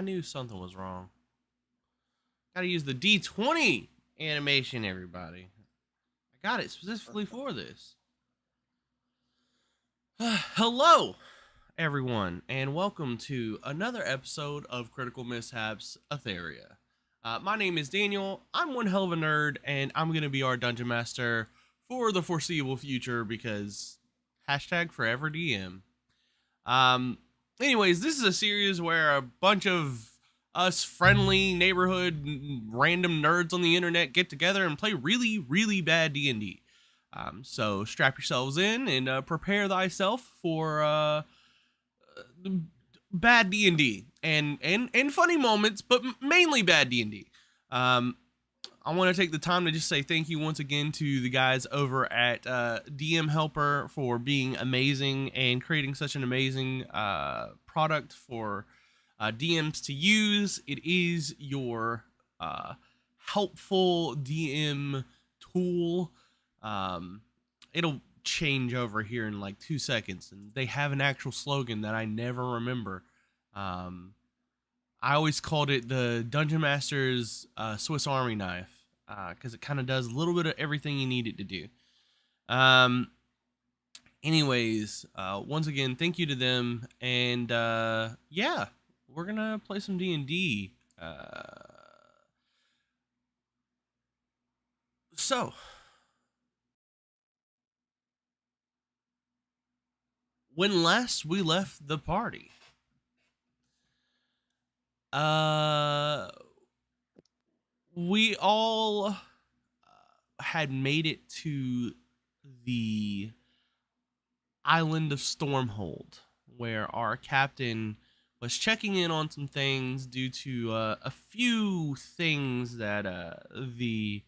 I knew something was wrong. Gotta use the D20 animation, everybody. I got it specifically for this. Hello, everyone, and welcome to another episode of Critical Mishaps Aetheria. My name is Daniel. I'm one hell of a nerd, and I'm going to be our dungeon master for the foreseeable future because hashtag forever DM. Um, Anyways, this is a series where a bunch of us friendly neighborhood random nerds on the internet get together and play really, really bad D&D. So strap yourselves in and prepare thyself for bad D&D and funny moments, but mainly bad D&D. I want to take the time to just say thank you once again to the guys over at DM Helper for being amazing and creating such an amazing product for DMs to use. It is your helpful DM tool. It'll change over here in like 2 seconds, and they have an actual slogan that I never remember. I always called it the Dungeon Master's Swiss Army knife because it kind of does a little bit of everything you need it to do. Anyways, once again, thank you to them, and yeah, we're gonna play some D&D. So, when last we left the party, we all had made it to the island of Stormhold, where our captain was checking in on some things due to a few things that the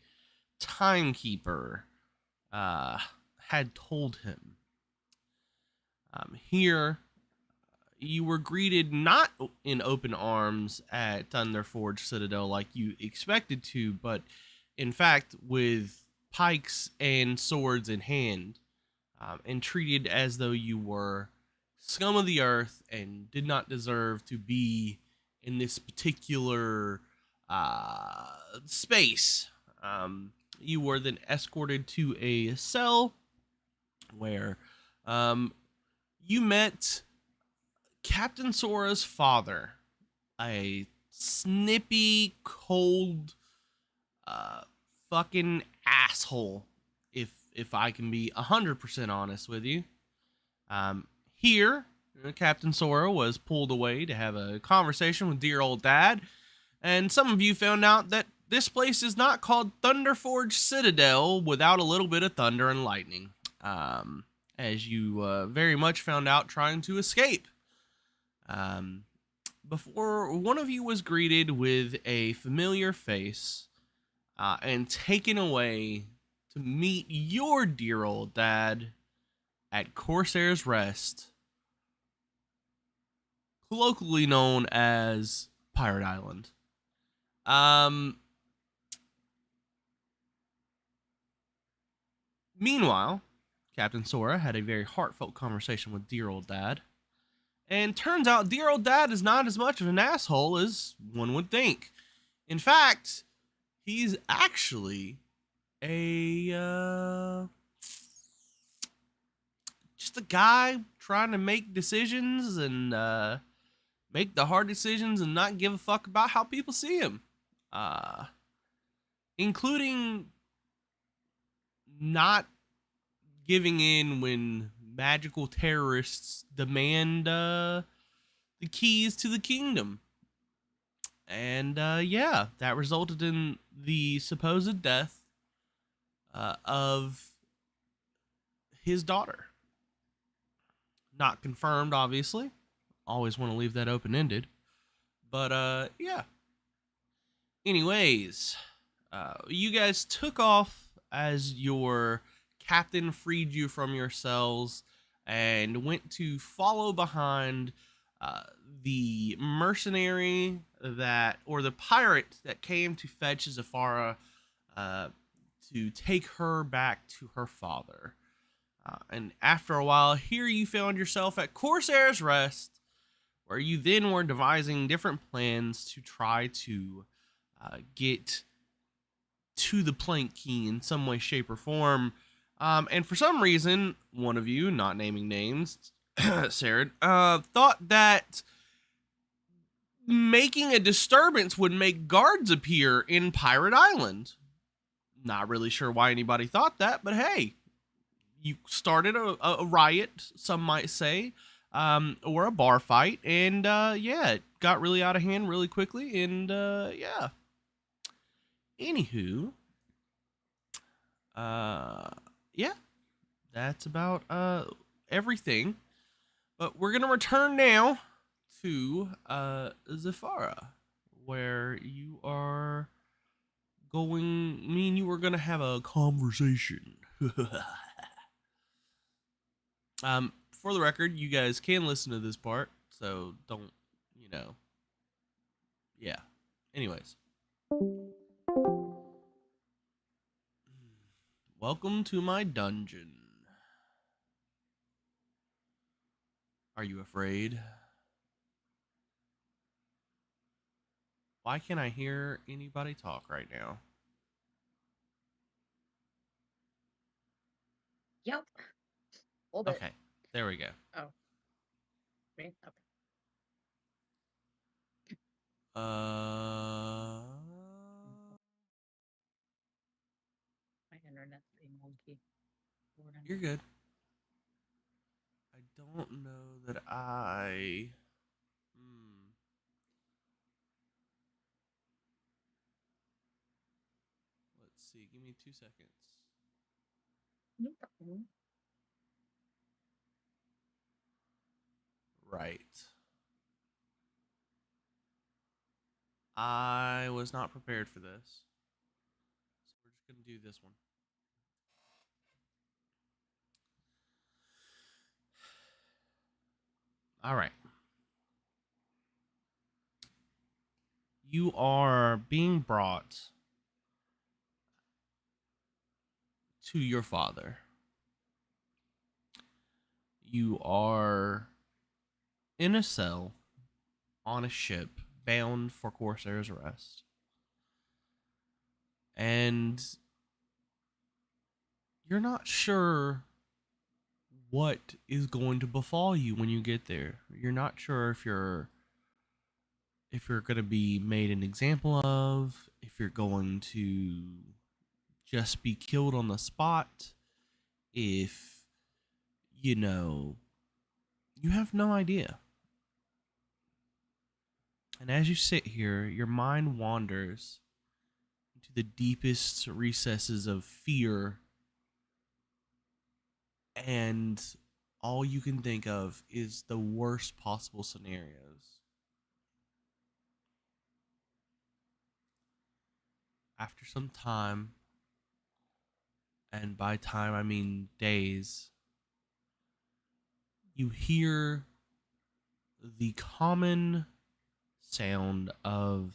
timekeeper had told him. Here, you were greeted not in open arms at Thunderforge Citadel like you expected to, but in fact with pikes and swords in hand, and treated as though you were scum of the earth and did not deserve to be in this particular space. You were then escorted to a cell where you met Captain Sora's father, a snippy, cold, fucking asshole, if I can be 100% honest with you. Here, Captain Sora was pulled away to have a conversation with dear old dad, and some of you found out that this place is not called Thunderforge Citadel without a little bit of thunder and lightning, as you very much found out trying to escape. Before one of you was greeted with a familiar face and taken away to meet your dear old dad at Corsair's Rest, colloquially known as Pirate Island. Meanwhile, Captain Sora had a very heartfelt conversation with dear old dad, and turns out dear old dad is not as much of an asshole as one would think. In fact, he's actually just a guy trying to make decisions and make the hard decisions and not give a fuck about how people see him, including not giving in when magical terrorists demand the keys to the kingdom. And yeah, that resulted in the supposed death of his daughter. Not confirmed, obviously. Always want to leave that open-ended. But yeah. Anyways, you guys took off as your captain freed you from your cells and went to follow behind the mercenary or the pirate that came to fetch Zafara to take her back to her father. And after a while, here you found yourself at Corsair's Rest, where you then were devising different plans to try to get to the plank key in some way, shape, or form. And for some reason, one of you, not naming names, Sarah, thought that making a disturbance would make guards appear in Pirate Island. Not really sure why anybody thought that, but hey, you started a riot, some might say, or a bar fight, and yeah, it got really out of hand really quickly, and yeah. Anywho, yeah, that's about everything. But we're gonna return now to Zafara, where you are going. Me and you are gonna have a conversation. For the record, you guys can listen to this part, so don't, you know, yeah. Anyways, welcome to my dungeon. Are you afraid? Why can't I hear anybody talk right now? Yep. Hold it. Okay, there we go. Oh. Me? Okay. Uh, My internet's being wonky. you're good. I don't know that I. Hmm. Let's see. Give me 2 seconds. No problem. Right. I was not prepared for this. So we're just going to do this one. All right. You are being brought to your father. You are in a cell on a ship bound for Corsair's Rest. And you're not sure what is going to befall you when you get there. You're not sure if you're going to be made an example of, if you're going to just be killed on the spot, if you know, you have no idea. And as you sit here, your mind wanders into the deepest recesses of fear, and all you can think of is the worst possible scenarios. After some time, and by time I mean days, you hear the common sound of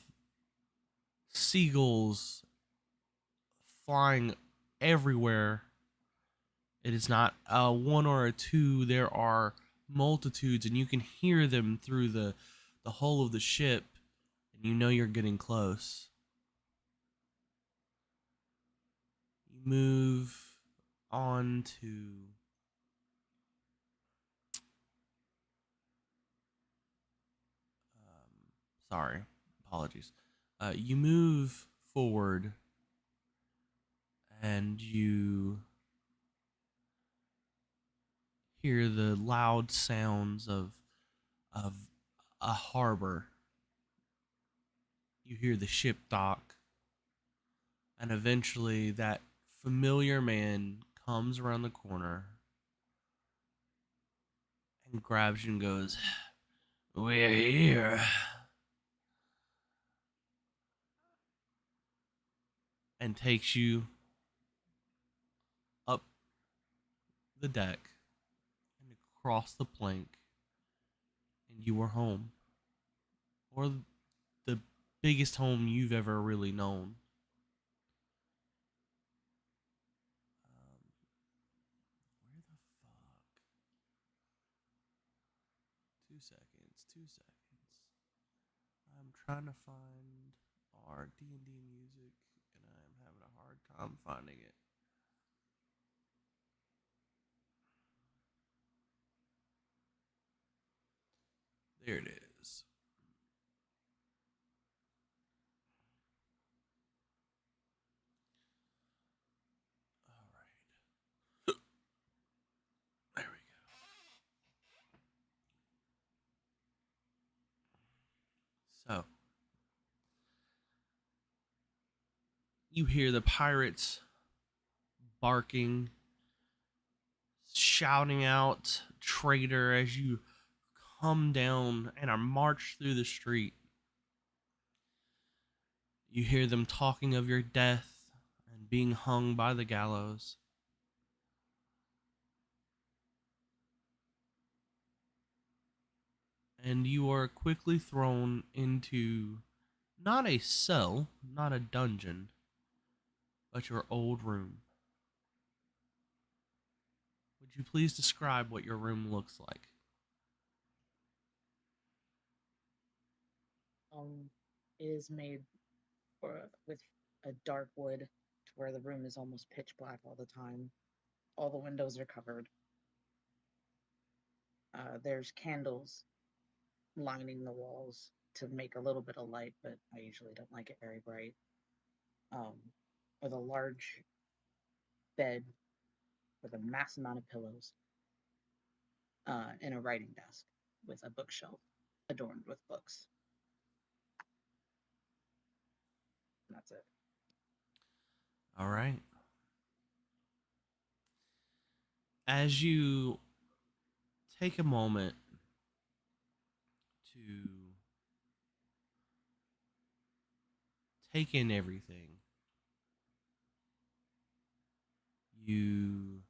seagulls flying everywhere. It is not a one or a two, there are multitudes, and you can hear them through the hull of the ship, and you know you're getting close. You move on to sorry, apologies. You move forward, and you hear the loud sounds of a harbor. You hear the ship dock, and eventually that familiar man comes around the corner and grabs you and goes, "We're here," and takes you up the deck and across the plank, and you are home, or the biggest home you've ever really known. Where the fuck? 2 seconds. seconds. 2 seconds. I'm trying to find our D&D music, and I'm having a hard time finding it. There it is. All right. There we go. So, you hear the pirates barking, shouting out traitor as you come down and are marched through the street. You hear them talking of your death and being hung by the gallows. And you are quickly thrown into not a cell, not a dungeon, but your old room. Would you please describe what your room looks like? Um, it is made with a dark wood to where the room is almost pitch black all the time. All the windows are covered. There's candles lining the walls to make a little bit of light, but I usually don't like it very bright. Um, with a large bed with a mass amount of pillows, and a writing desk with a bookshelf adorned with books. And that's it. All right. As you take a moment to take in everything, you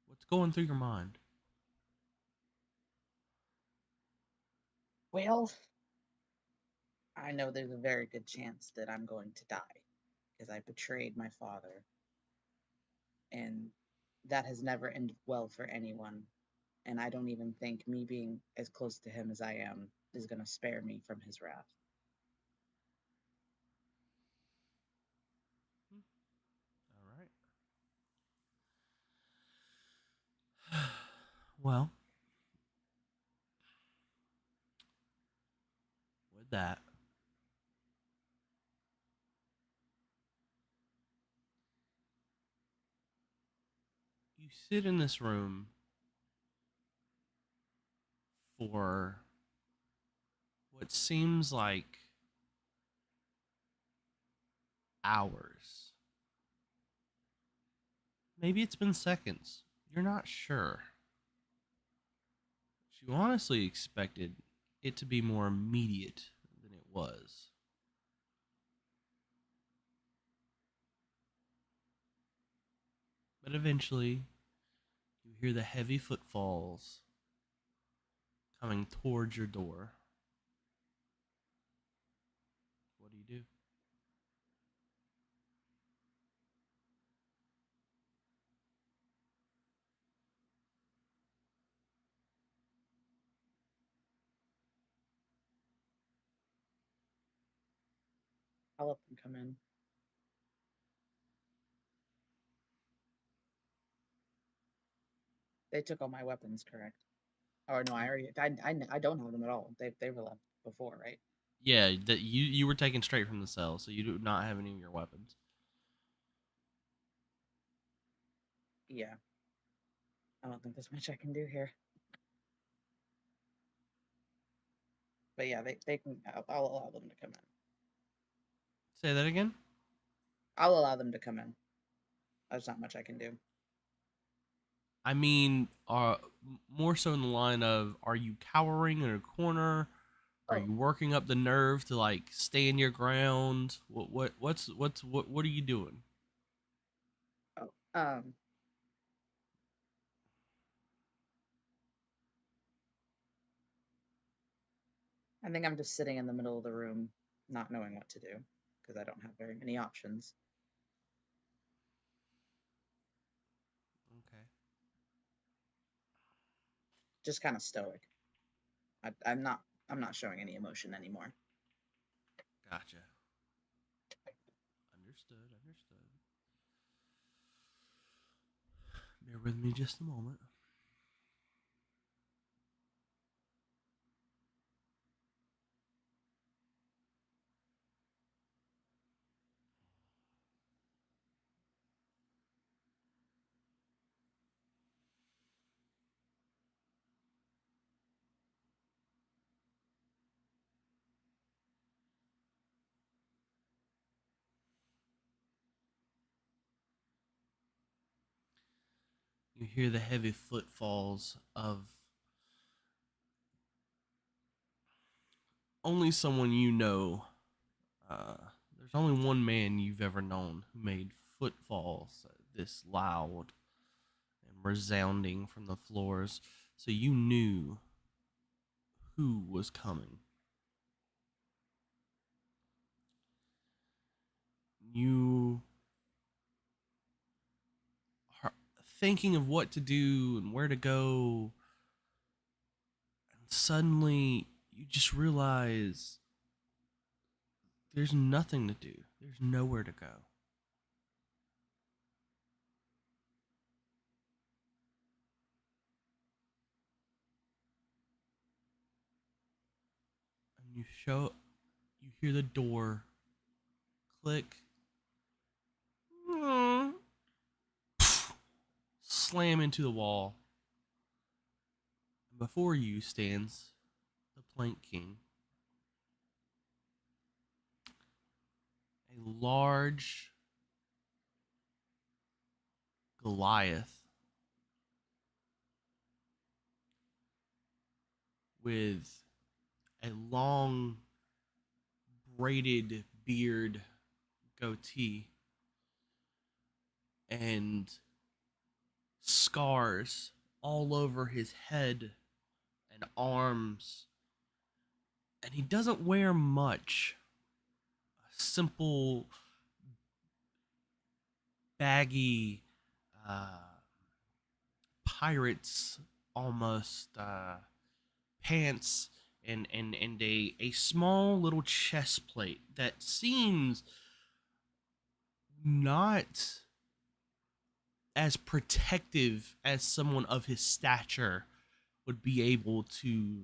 what's going through your mind? Well, I know there's a very good chance that I'm going to die because I betrayed my father, and that has never ended well for anyone. And I don't even think me being as close to him as I am is going to spare me from his wrath. All right. Well, with that, you sit in this room for what seems like hours. Maybe it's been seconds. You're not sure. You honestly expected it to be more immediate than it was. But eventually, you hear the heavy footfalls coming towards your door. What do you do? I'll let them come in. They took all my weapons, correct? Or no, I don't have them at all. They were left before, right? Yeah, that you were taken straight from the cell, so you do not have any of your weapons. Yeah. I don't think there's much I can do here. But yeah, they can. I'll allow them to come in. Say that again. I'll allow them to come in. There's not much I can do. I mean, more so in the line of, are you cowering in a corner? Are Oh, you working up the nerve to like stand your ground? What are you doing? oh. I think I'm just sitting in the middle of the room, not knowing what to do because I don't have very many options. Okay. just kind of stoic. I'm not showing any emotion anymore. Gotcha. Understood. Understood. Bear with me just a moment. You hear the heavy footfalls of only someone you know. Uh, there's only one man you've ever known who made footfalls this loud and resounding from the floors, so you knew who was coming. You are thinking of what to do and where to go, and suddenly you just realize there's nothing to do. There's nowhere to go. And you hear the door click, slam into the wall. And before you stands the Plank King, a large Goliath with a long braided beard, goatee, and scars all over his head and arms. And he doesn't wear much. A simple, baggy, uh, pirates almost pants and a small little chest plate that seems not as protective as someone of his stature would be able to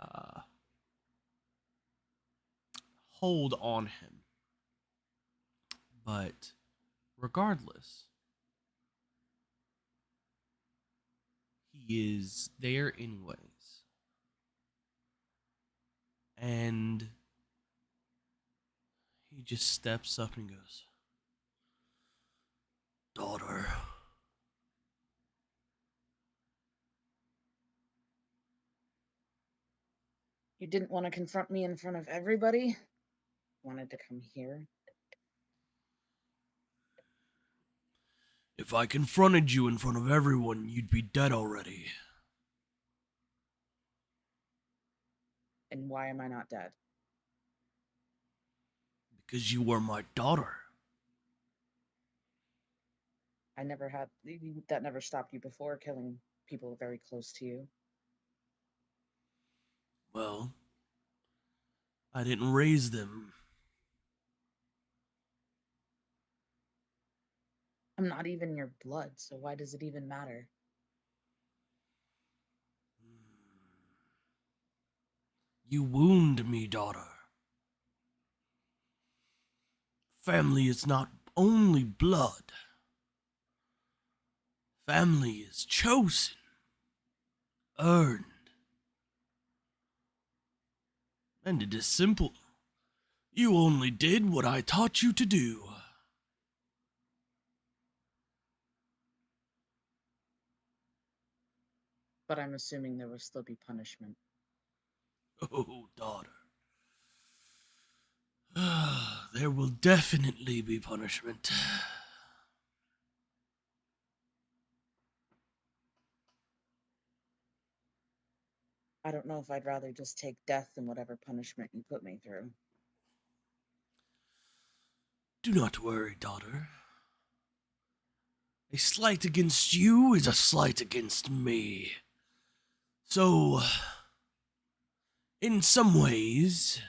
uh, hold on him. But regardless, he is there anyways. And he just steps up and goes, "Daughter." You didn't want to confront me in front of everybody? Wanted to come here? If I confronted you in front of everyone, you'd be dead already. And why am I not dead? Because you were my daughter. I never had that never stopped you before killing people very close to you. Well, I didn't raise them. I'm not even your blood, so why does it even matter? You wound me, daughter. Family is not only blood. Family is chosen, earned. And it is simple. You only did what I taught you to do. But I'm assuming there will still be punishment. Oh, daughter. There will definitely be punishment. I don't know if I'd rather just take death than whatever punishment you put me through. Do not worry, daughter. A slight against you is a slight against me. So, in some ways,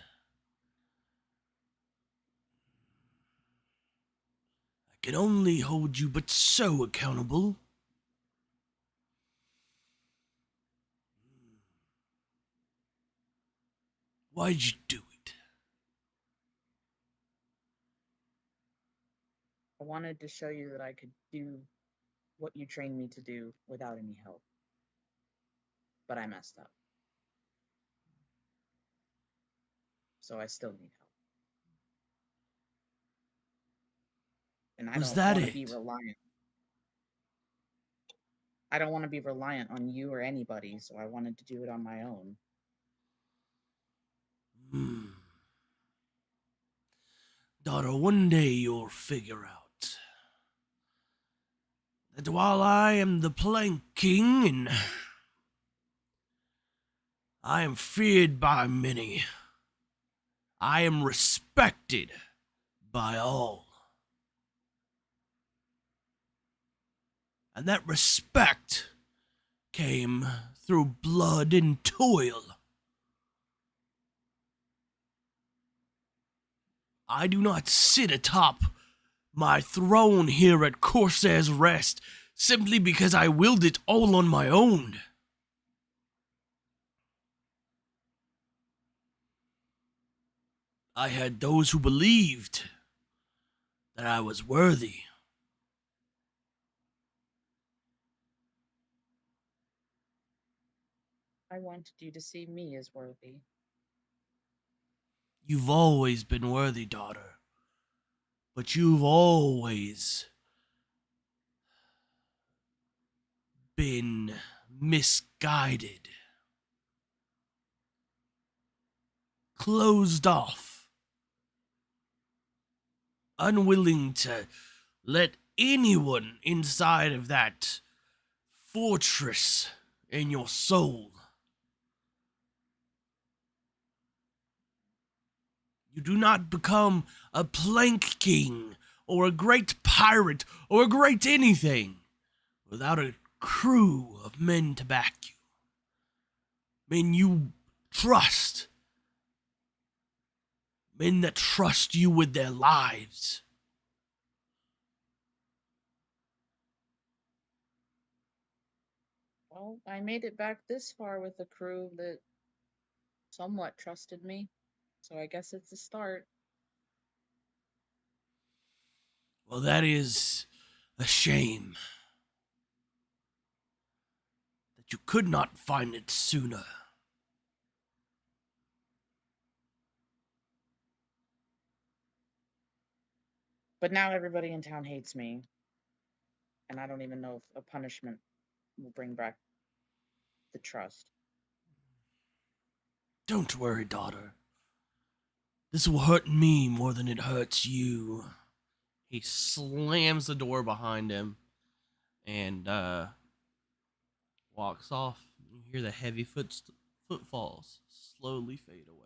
I can only hold you but so accountable. Why'd you do it? I wanted to show you that I could do what you trained me to do without any help. But I messed up. So I still need help. And I Was don't that want to be it? reliant. I don't want to be reliant on you or anybody, so I wanted to do it on my own. Hmm. Daughter, one day you'll figure out that while I am the Plank King and I am feared by many, I am respected by all. And that respect came through blood and toil. I do not sit atop my throne here at Corsair's Rest simply because I willed it all on my own. I had those who believed that I was worthy. I wanted you to see me as worthy. You've always been worthy, daughter. But you've always been misguided, closed off, unwilling to let anyone inside of that fortress in your soul. You do not become a plank king or a great pirate or a great anything without a crew of men to back you. Men you trust. Men that trust you with their lives. Well, I made it back this far with a crew that somewhat trusted me, so I guess it's a start. Well, that is a shame that you could not find it sooner. But now everybody in town hates me, and I don't even know if a punishment will bring back the trust. Don't worry, daughter. This will hurt me more than it hurts you. He slams the door behind him and walks off. You hear the heavy footfalls slowly fade away.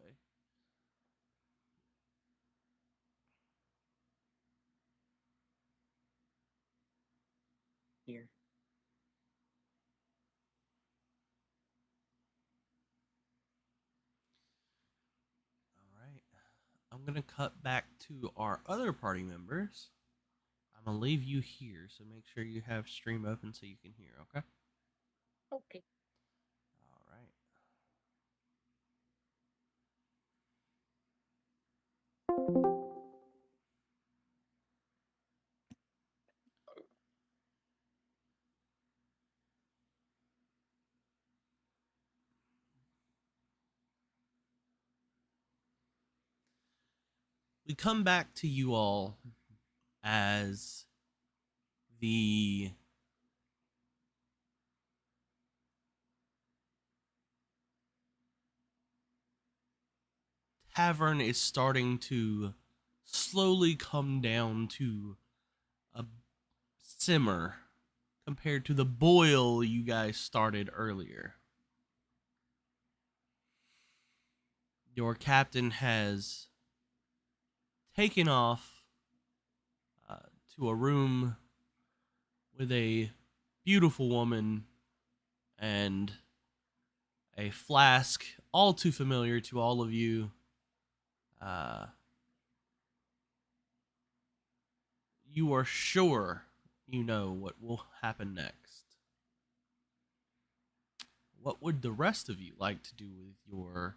Here. All right. I'm going to cut back to our other party members. I'm going to leave you here, so make sure you have stream open so you can hear, okay? Okay. All right. We come back to you all as the tavern is starting to slowly come down to a simmer compared to the boil you guys started earlier. Your captain has taken off uh, to a room with a beautiful woman and a flask, all too familiar to all of you. Uh, you are sure you know what will happen next. What would the rest of you like to do with your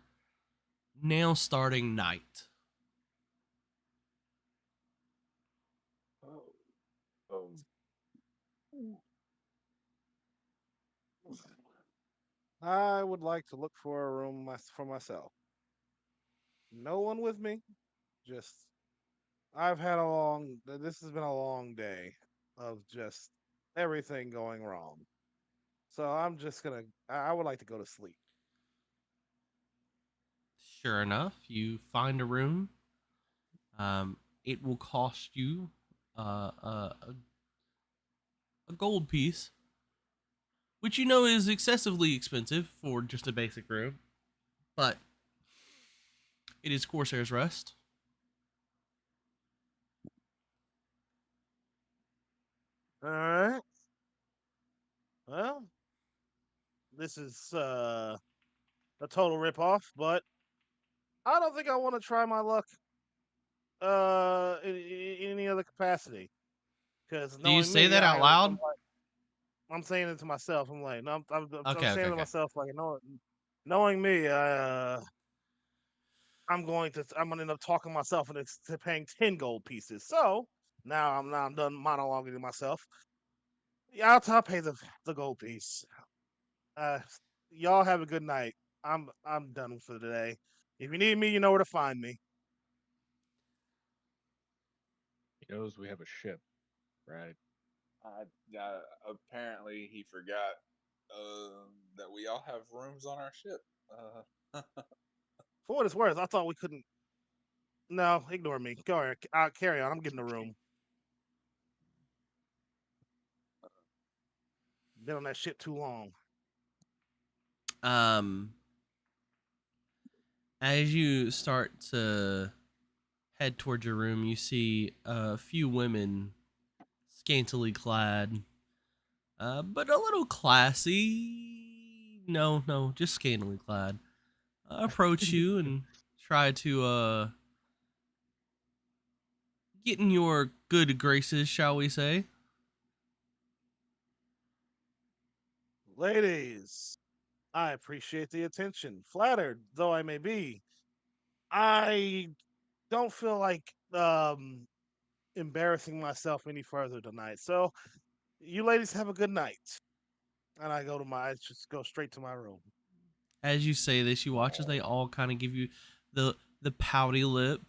now starting night? Oh, um, I would like to look for a room for myself. No one with me. Just I've had a long. This has been a long day of just everything going wrong. So I'm just gonna. I would like to go to sleep. Sure enough, you find a room. It will cost you a gold piece, which you know is excessively expensive for just a basic room, but it is Corsair's Rest. All right. Well, this is a total ripoff, but I don't think I want to try my luck in any other capacity. Because Do you knowing say me, that out loud? I'm saying it to myself. I'm like, no, I'm Okay, okay, saying to okay. myself, like, knowing me, I'm gonna end up talking myself into paying 10 gold pieces. So now I'm done monologuing to myself. Yeah, I'll pay the gold piece. Uh, y'all have a good night. I'm done for today. If you need me, you know where to find me. He knows we have a ship, right? Apparently, he forgot that we all have rooms on our ship. For what it's worth, I thought we couldn't. No, ignore me. Go ahead. Carry on. I'm getting a room. Been on that ship too long. Um, as you start to head towards your room, you see a few women scantily clad, but a little classy. No, no, just scantily clad. Approach you and try to get in your good graces, shall we say? Ladies, I appreciate the attention. Flattered though I may be, I don't feel like embarrassing myself any further tonight. So you ladies have a good night. And I just go straight to my room. As you say this, you watch as they all kind of give you the pouty lip.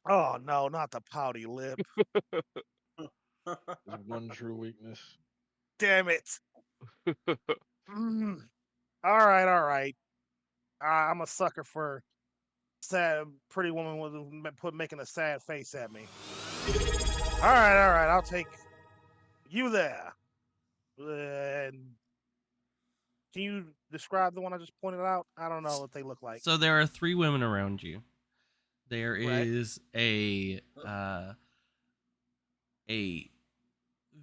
Oh no, not the pouty lip. His one true weakness. Damn it. Mm. All right. I'm a sucker for sad pretty woman with making a sad face at me. All right. I'll take you there. And can you describe the one I just pointed out? I don't know what they look like. So there are three women around you. There Right. is a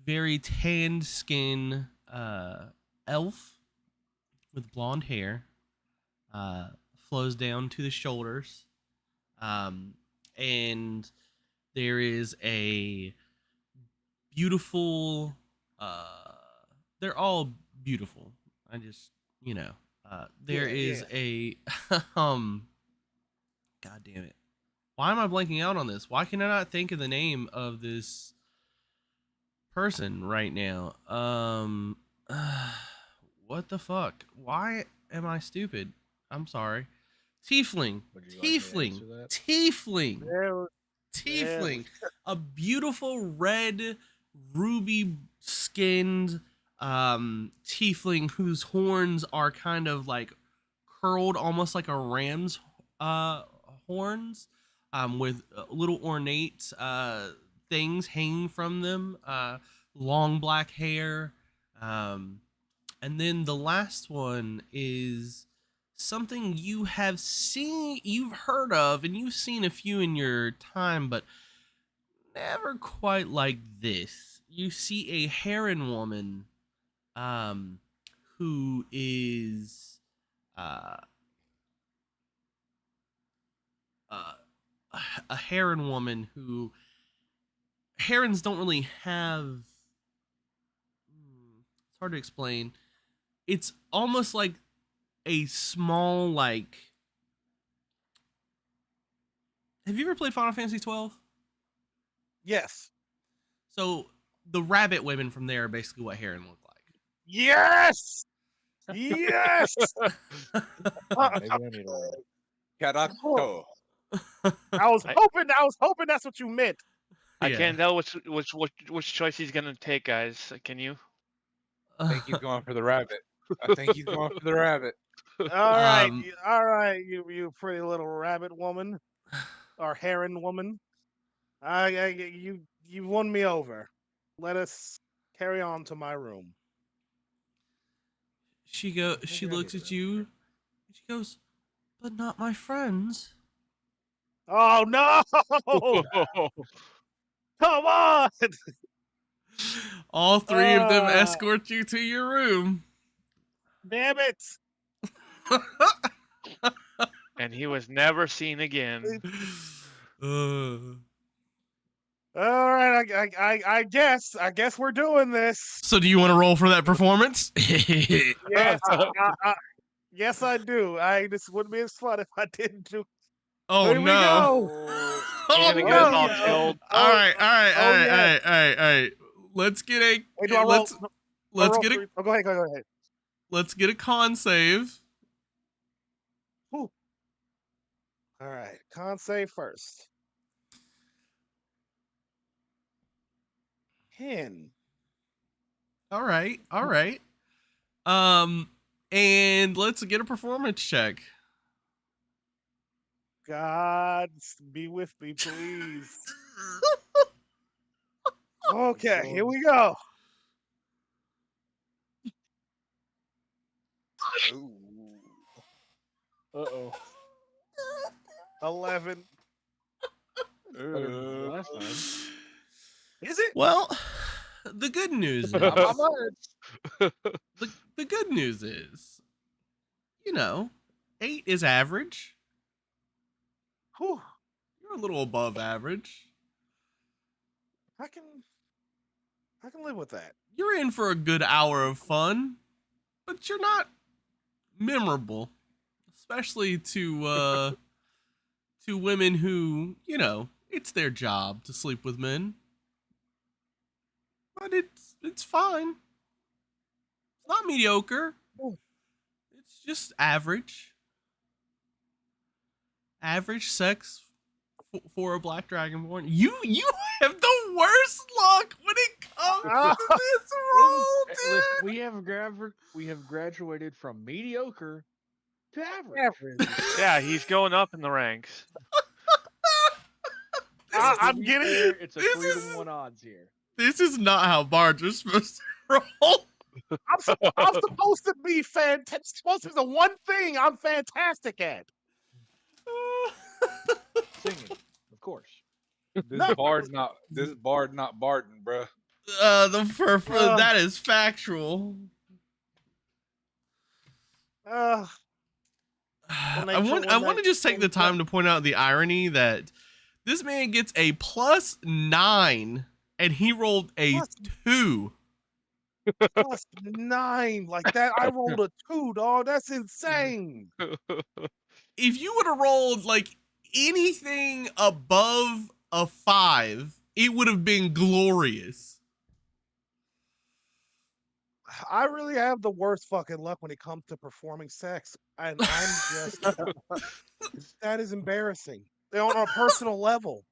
very tanned skin elf with blonde hair, uh, flows down to the shoulders, um, and there is a beautiful. Uh, they're all beautiful. I just there Yeah. is a um. God damn it! Why am I blanking out on this? Why can I not think of the name of this person right now? What the fuck? Why am I stupid? I'm sorry. Tiefling, Would you like me to tiefling, answer that? tiefling, There, there. tiefling. A beautiful red, ruby skinned tiefling whose horns are kind of like curled almost like a ram's uh horns, with little ornate things hanging from them, long black hair, um and then the last one is something you have seen, you've heard of, and you've seen a few in your time, but never quite like this. You see a heron woman, um, who is uh, uh, a heron woman who herons don't really have. It's hard to explain. It's almost like a small like. Have you ever played Final Fantasy 12? Yes. So the rabbit women from there are basically what heron look like. Yes. Yes. Maybe I need to learn. Carajo. I was hoping that's what you meant. I Yeah. can't tell which choice he's gonna take, guys. Can you? I think he's going for the rabbit. I think he's going for the rabbit. All right, Um, you pretty little rabbit woman, or heron woman. You won me over. Let us carry on to my room. She Maybe I looks need at to you. And she goes, "But not my friends." Oh no! Come on! All three of them Ah. escort you to your room. Damn it! And he was never seen again. Uh, All right, I guess we're doing this. so do you want to roll for that performance? Yes, yes, I do. This wouldn't be as fun if I didn't do. Oh Here we no. go. He's Oh gonna get us all no. killed. All right. yeah. Let's get a Wait, do I roll? let's Do I let's roll get a three? Oh, go ahead. let's get a con save. Whew. All right, con save first. 10. All right. And let's get a performance check. God, be with me, please. Okay, here we go. Ooh. Uh-oh. 11. Better than last time. Is it? Well, the good news is Not my much. the good news is, 8 is average. Whew. You're a little above average. I can live with that. You're in for a good hour of fun, but you're not memorable, especially to women who, it's their job to sleep with men. But it's fine. It's not mediocre. Ooh. It's just average. Average sex for a black dragonborn. You have the worst luck when it comes to this role, Listen, we have graduated from mediocre to average. Average. Yeah, he's going up in the ranks. I'm To be getting fair, it. It's a This 3 is- to 1 odds here. This is not how bards are supposed to roll. I'm supposed to be fantastic. Supposed to be the one thing I'm fantastic at. Singing, of course. This bard not barding, bruh. That is factual. When they I show want to just take the time to point out the irony that this man gets a +9 and he rolled a Plus- 2. +9 like that. I rolled a 2, dog. That's insane. If you would have rolled like anything above a 5, it would have been glorious. I really have the worst fucking luck when it comes to performing sex, and I'm just that is embarrassing. On a personal level.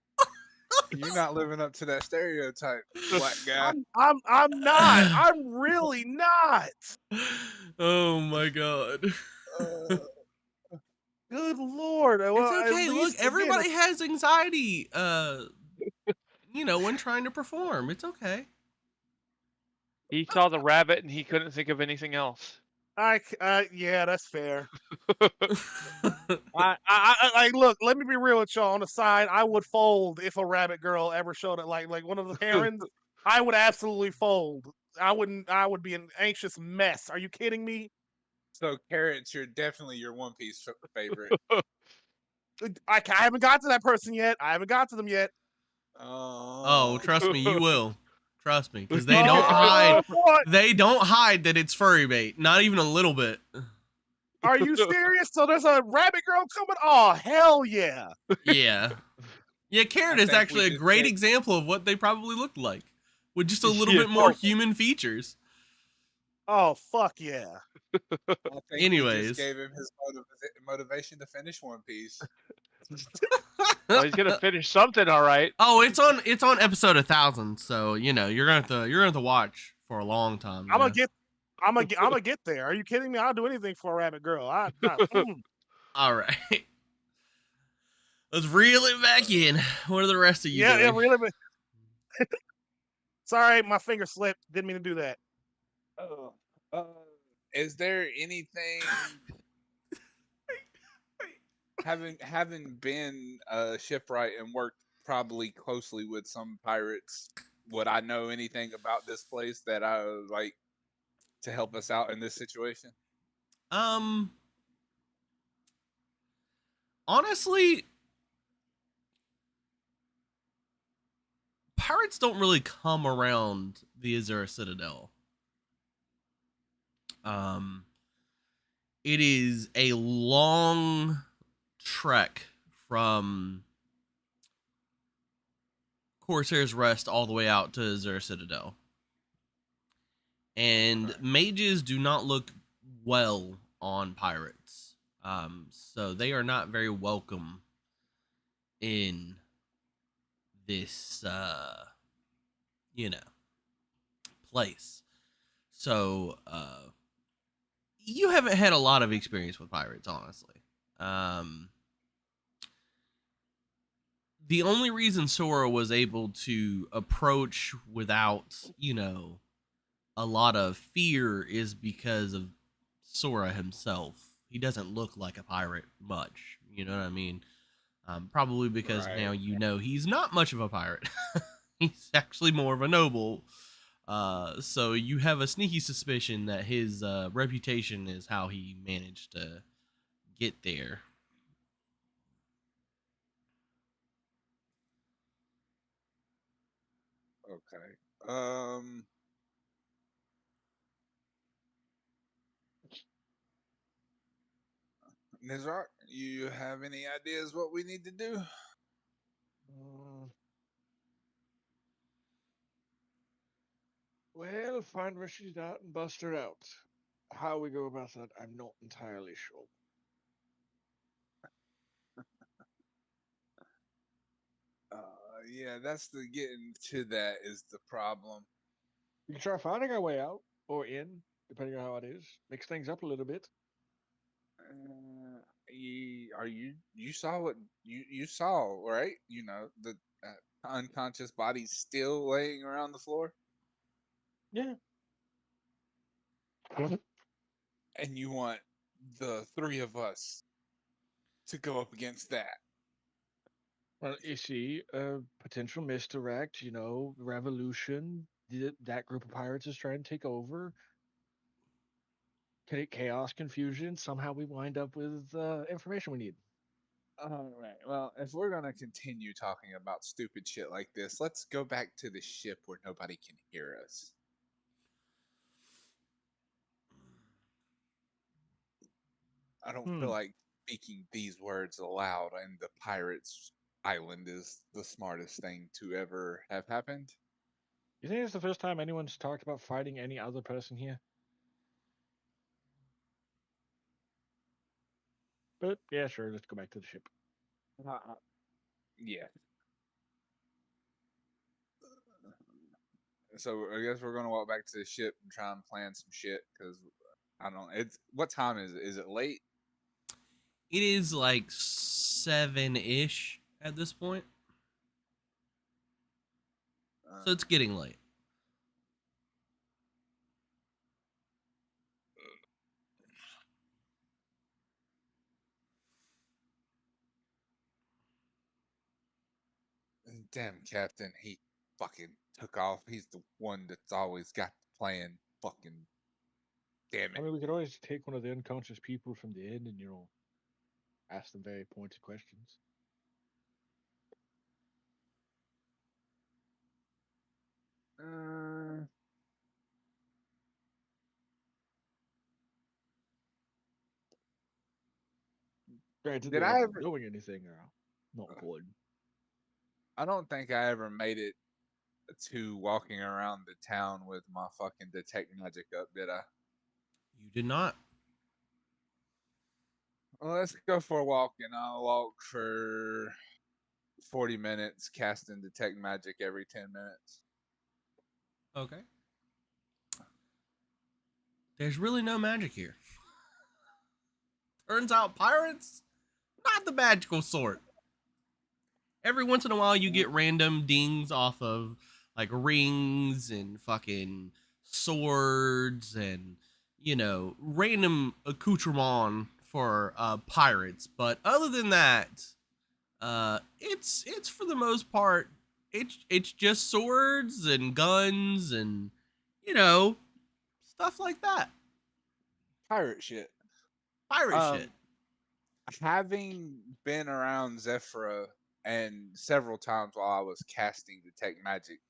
You're not living up to that stereotype, black guy. I'm not. I'm really not. Oh my god. Good lord. Well, It's at okay. Look, least, again, everybody has anxiety. When trying to perform, it's okay. He saw the rabbit and he couldn't think of anything else. Yeah, that's fair. I look. Let me be real with y'all. On the side, I would fold if a rabbit girl ever showed it. Like one of the herons, I would absolutely fold. I would be an anxious mess. Are you kidding me? So carrots, you're definitely your One Piece favorite. I haven't got to that person yet. I haven't got to them yet. Oh, Oh, trust me, you will. Trust me, because they don't Oh hide. boy, They don't hide that it's furry bait. Not even a little bit. are you serious? So there's a rabbit girl coming? Oh hell yeah! Yeah. Yeah, Carrot I is think we actually a just great gave, example of what they probably looked like, with just a little Yeah. bit more Oh, human features. oh fuck yeah! I think we just Anyways, gave him his motivation to finish One Piece. Well, he's gonna finish something, all right. oh, it's on episode 1,000, so you know you're gonna have to watch for a long time. You I'm gonna know. get, I'm gonna get there. Are you kidding me? I'll do anything for a rabbit girl. All right, let's reel it back in. What are the rest of you Yeah, doing? really. Sorry, my finger slipped. Didn't mean to do that. Oh, is there anything having been a shipwright and worked probably closely with some pirates? Would I know anything about this place that I would like to help us out in this situation? Um, honestly, pirates don't really come around the Azura Citadel. Um, it is a long trek from Corsair's Rest all the way out to Azura Citadel. And mages do not look well on pirates. So they are not very welcome in this, you know, place. So, you haven't had a lot of experience with pirates, honestly. Um, the only reason Sora was able to approach without, you know, a lot of fear is because of Sora himself. He doesn't look like a pirate much. You know what I mean? Probably because now Right. you know he's not much of a pirate. He's actually more of a noble. So you have a sneaky suspicion that his reputation is how he managed to get there. Okay. Um, Nizar, you have any ideas what we need to do? Mm, well, find where she's at and bust her out. How we go about that, I'm not entirely sure. Yeah, that's the getting to that is the problem. We can try finding our way out or in, depending on how it is. Mix things up a little bit. You saw what you saw, right? You know the unconscious body still laying around the floor, Yeah. and you want the three of us to go up against that. Well, you see, potential misdirect, revolution. That group of pirates is trying to take over. Chaos, confusion. Somehow we wind up with information we need. All right. Well, if we're gonna continue talking about stupid shit like this, let's go back to the ship where nobody can hear us. I don't feel like speaking these words aloud, and the pirates' island is the smartest thing to ever have happened. You think it's the first time anyone's talked about fighting any other person here? But yeah, sure. Let's go back to the ship. Yeah. So I guess we're gonna walk back to the ship and try and plan some shit because I don't. It's what time is it? Is it late? It is like 7-ish at this point, so it's getting late. Damn, Captain, he fucking took off. He's the one that's always got plan. Fucking damn I it. mean, we could always take one of the unconscious people from the inn and, ask them very pointed questions. Granted, Did they I end up ever? knowing anything or not important. I don't think I ever made it to walking around the town with my fucking detect magic up, did I? You did not. Well, let's go for a walk, and I'll walk for 40 minutes, casting detect magic every 10 minutes. Okay. There's really no magic here. Turns out pirates, not the magical sort. Every once in a while, you get random dings off of like rings and fucking swords and random accoutrement for pirates. But other than that, it's for the most part it's just swords and guns and stuff like that. Pirate shit. Pirate shit. Having been around Zephyra and several times while I was casting detect magic,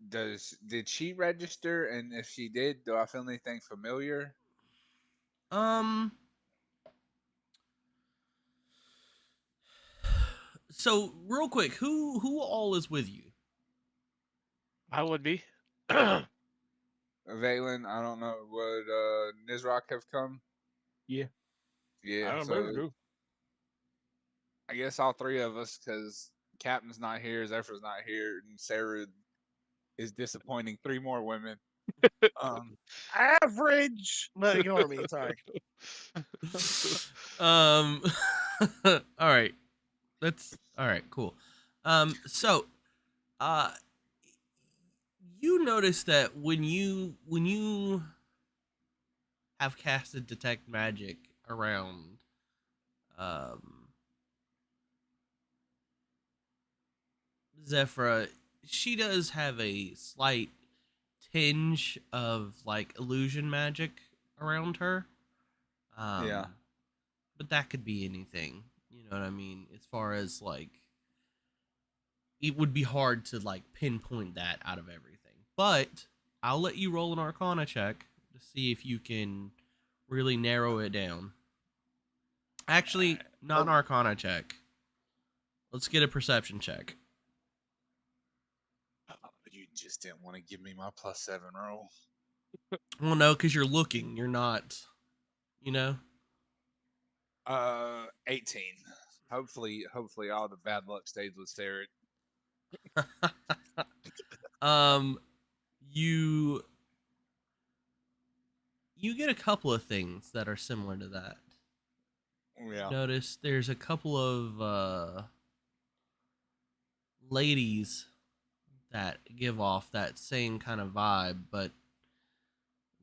did she register? And if she did, do I feel anything familiar? Um. So real quick, who all is with you? I would be. Valen, I don't know. Would Nizrock have come? Yeah. Yeah. I don't So know. I guess all three of us, because Captain's not here, Zephyr's not here, and Sarah is disappointing 3 more women. Average. But ignore me. Sorry. All right. All right, cool. So you notice that when you have casted detect magic around Zephyra, she does have a slight tinge of like illusion magic around her. Yeah. But that could be anything. You know what I mean? As far as like, it would be hard to like pinpoint that out of everything. But I'll let you roll an Arcana check to see if you can really narrow it down. Actually, not an Arcana check. Let's get a perception check. You just didn't want to give me my +7 roll. Well, no, because you're looking. You're not. 18. Hopefully all the bad luck stays with Sarah. You get a couple of things that are similar to that. Yeah. Notice there's a couple of ladies that give off that same kind of vibe, but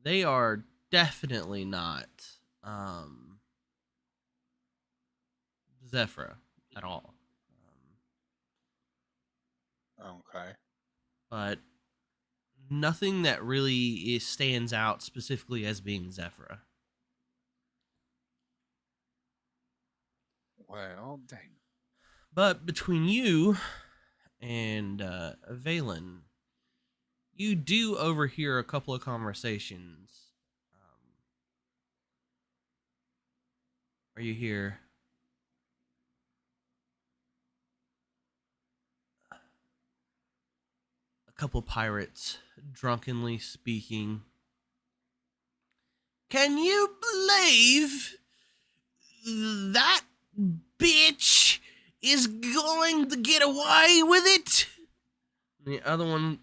they are definitely not Zephyra at all. Okay. But nothing that really stands out specifically as being Zephyra. Well, dang. But between you and Valen, you do overhear a couple of conversations. Where you hear, a couple pirates drunkenly speaking. Can you believe that bitch is going to get away with it? And the other one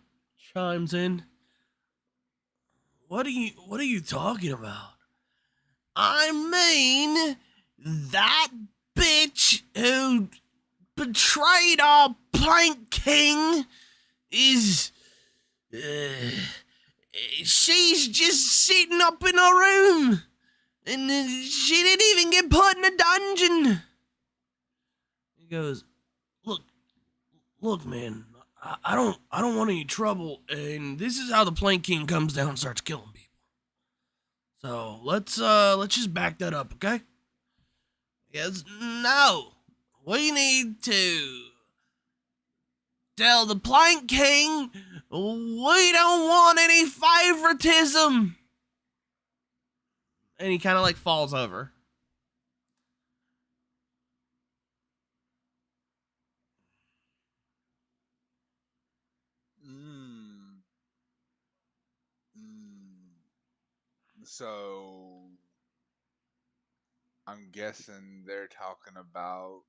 chimes in. What are you talking about? I mean, that bitch who betrayed our plank king is she's just sitting up in her room, and she didn't even get put in a dungeon. He goes, look, man, I don't want any trouble, and this is how the Plank King comes down and starts killing people. So let's just back that up, okay? Yes, no. We need to tell the Plank King we don't want any favoritism. And he kind of like falls over. Mm. So I'm guessing they're talking about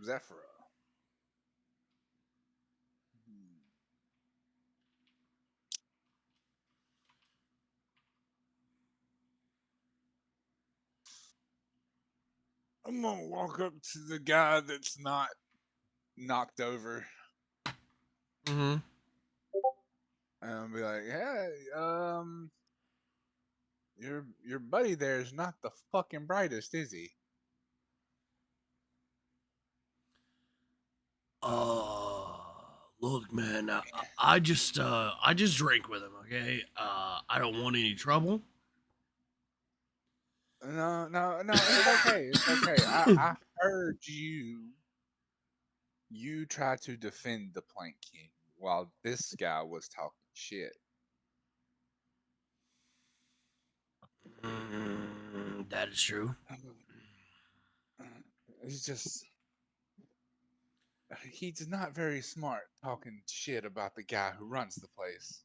Zephyra. Hmm. I'm gonna walk up to the guy that's not knocked over Mm-hmm. and I'll be like, "Hey, your buddy there is not the fucking brightest, is he?" Look, man, I just drink with him, okay? I don't want any trouble. No, it's okay. It's okay. I heard you try to defend the Plank King while this guy was talking shit. That is true. It's just he's not very smart talking shit about the guy who runs the place.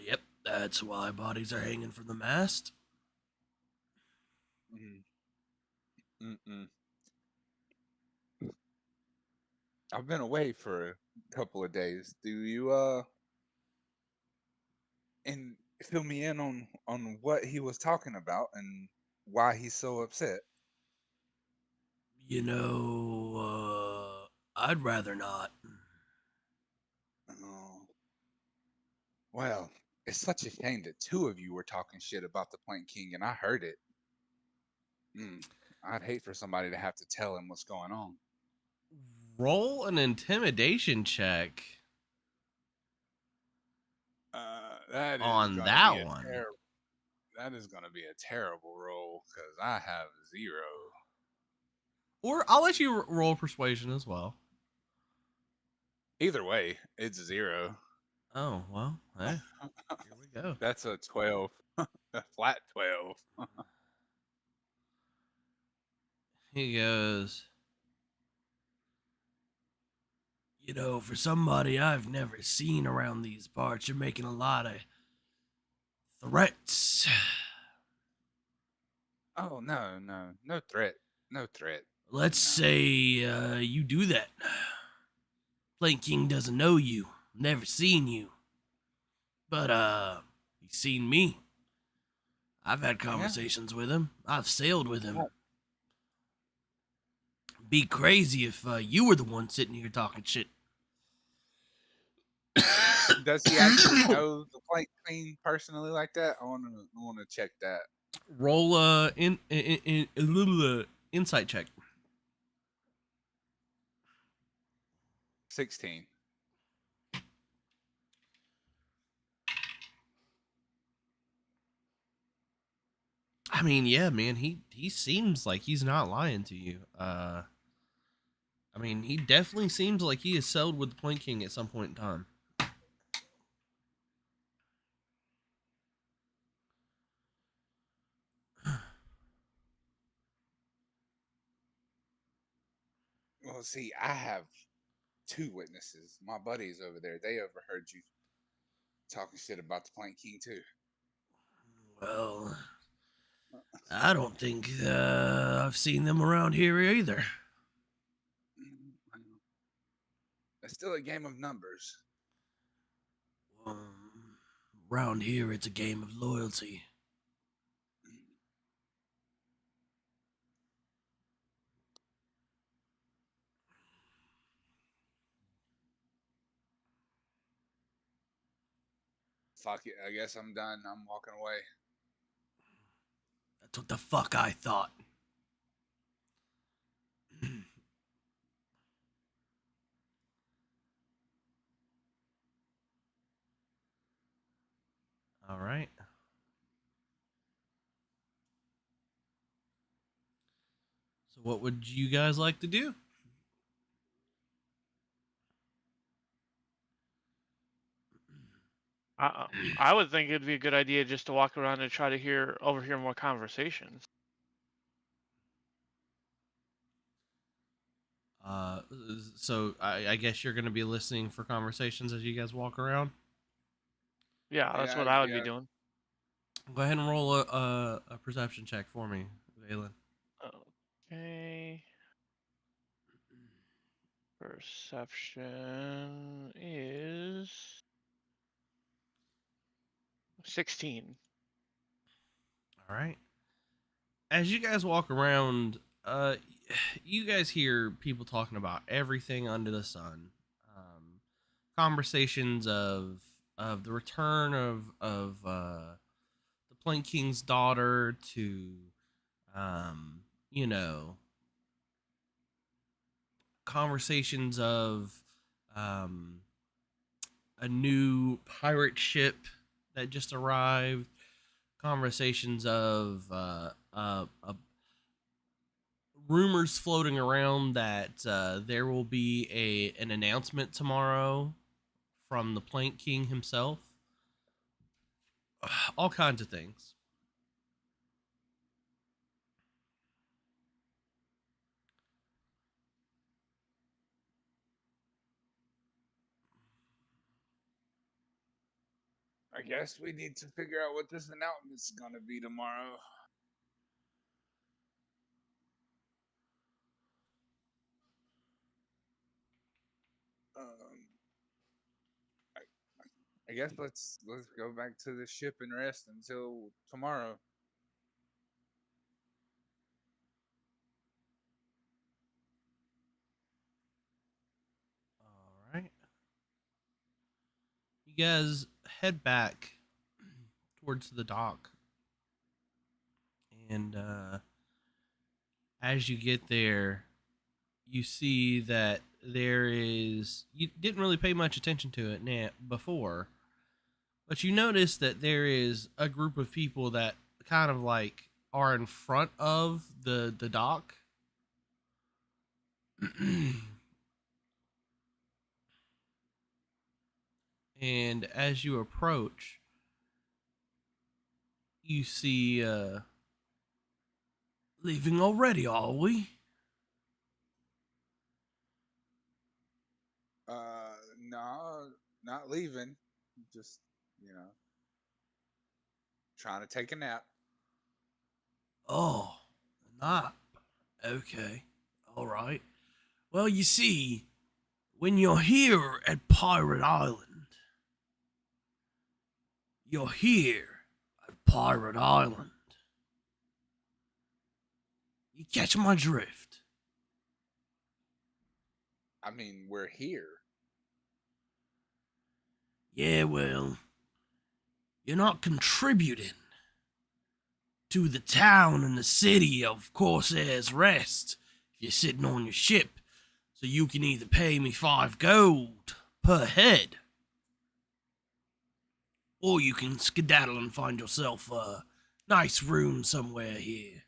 Yep, that's why bodies are hanging from the mast. Mm. Mm-mm. I've been away for a couple of days. Do you and fill me in on what he was talking about and why he's so upset? You know, I'd rather not. Oh, well, it's such a shame that two of you were talking shit about the Plank King and I heard it. I'd hate for somebody to have to tell him what's going on. Roll an intimidation check That is on gonna be that a one. terrible. That is gonna be a terrible roll because I have 0. Or I'll let you roll persuasion as well. Either way, it's 0. Oh, well, hey, here we go. That's a 12, a flat 12. He goes, you know, for somebody I've never seen around these parts, you're making a lot of threats. Oh no threat, no threat. Let's No. say you do that. Plank King doesn't know you, never seen you. But he's seen me. I've had conversations with him. I've sailed with him. Be crazy if you were the one sitting here talking shit. Does he actually know the Plank King personally like that? I wanna check that. Roll in a little insight check. 16. I mean, yeah, man, he seems like he's not lying to you. I mean, he definitely seems like he has sailed with the Plank King at some point in time. Well, see, I have 2 witnesses. My buddies over there, they overheard you talking shit about the Plank King too. Well, I don't think I've seen them around here either. It's still a game of numbers. Around here, it's a game of loyalty. Fuck it. I guess I'm done. I'm walking away. That's what the fuck I thought. All right. So, what would you guys like to do? I would think it'd be a good idea just to walk around and try to overhear more conversations. Uh, so I guess you're going to be listening for conversations as you guys walk around. Yeah, that's Yeah, what I would be yeah. doing. Go ahead and roll a perception check for me, Valen. Okay. Perception is 16. All right. As you guys walk around, you guys hear people talking about everything under the sun. Conversations of the return of the Plank King's daughter to, you know, conversations of um, a new pirate ship that just arrived. Conversations of rumors floating around that there will be an announcement tomorrow from the Plank King himself. All kinds of things. I guess we need to figure out what this announcement's gonna be tomorrow. Um, I, I guess let's go back to the ship and rest until tomorrow. All right. You guys head back towards the dock. And as you get there, you see that there is. You didn't really pay much attention to it before, but you notice that there is a group of people that kind of like are in front of the dock. And as you approach, you see leaving already, are we? No, not leaving. Just trying to take a nap. Oh, not okay. All right. Well, you see, when you're here at Pirate Island, you're here at Pirate Island. You catch my drift? I mean, we're here. Yeah, well, you're not contributing to the town and the city of Corsair's Rest if you're sitting on your ship, so you can either pay me 5 gold per head, or you can skedaddle and find yourself a nice room somewhere here.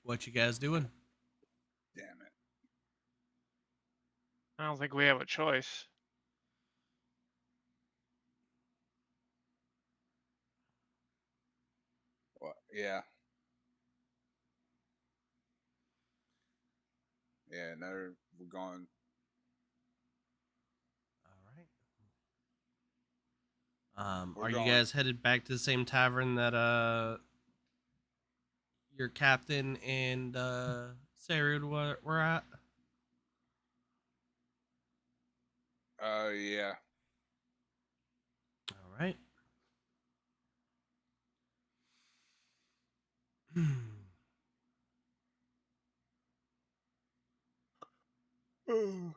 What you guys doing? Damn it. I don't think we have a choice. Well, yeah. Yeah, no, we're going. All right. We're Are you going. guys headed back to the same tavern that your captain and Sarah were at? Yeah. All right. And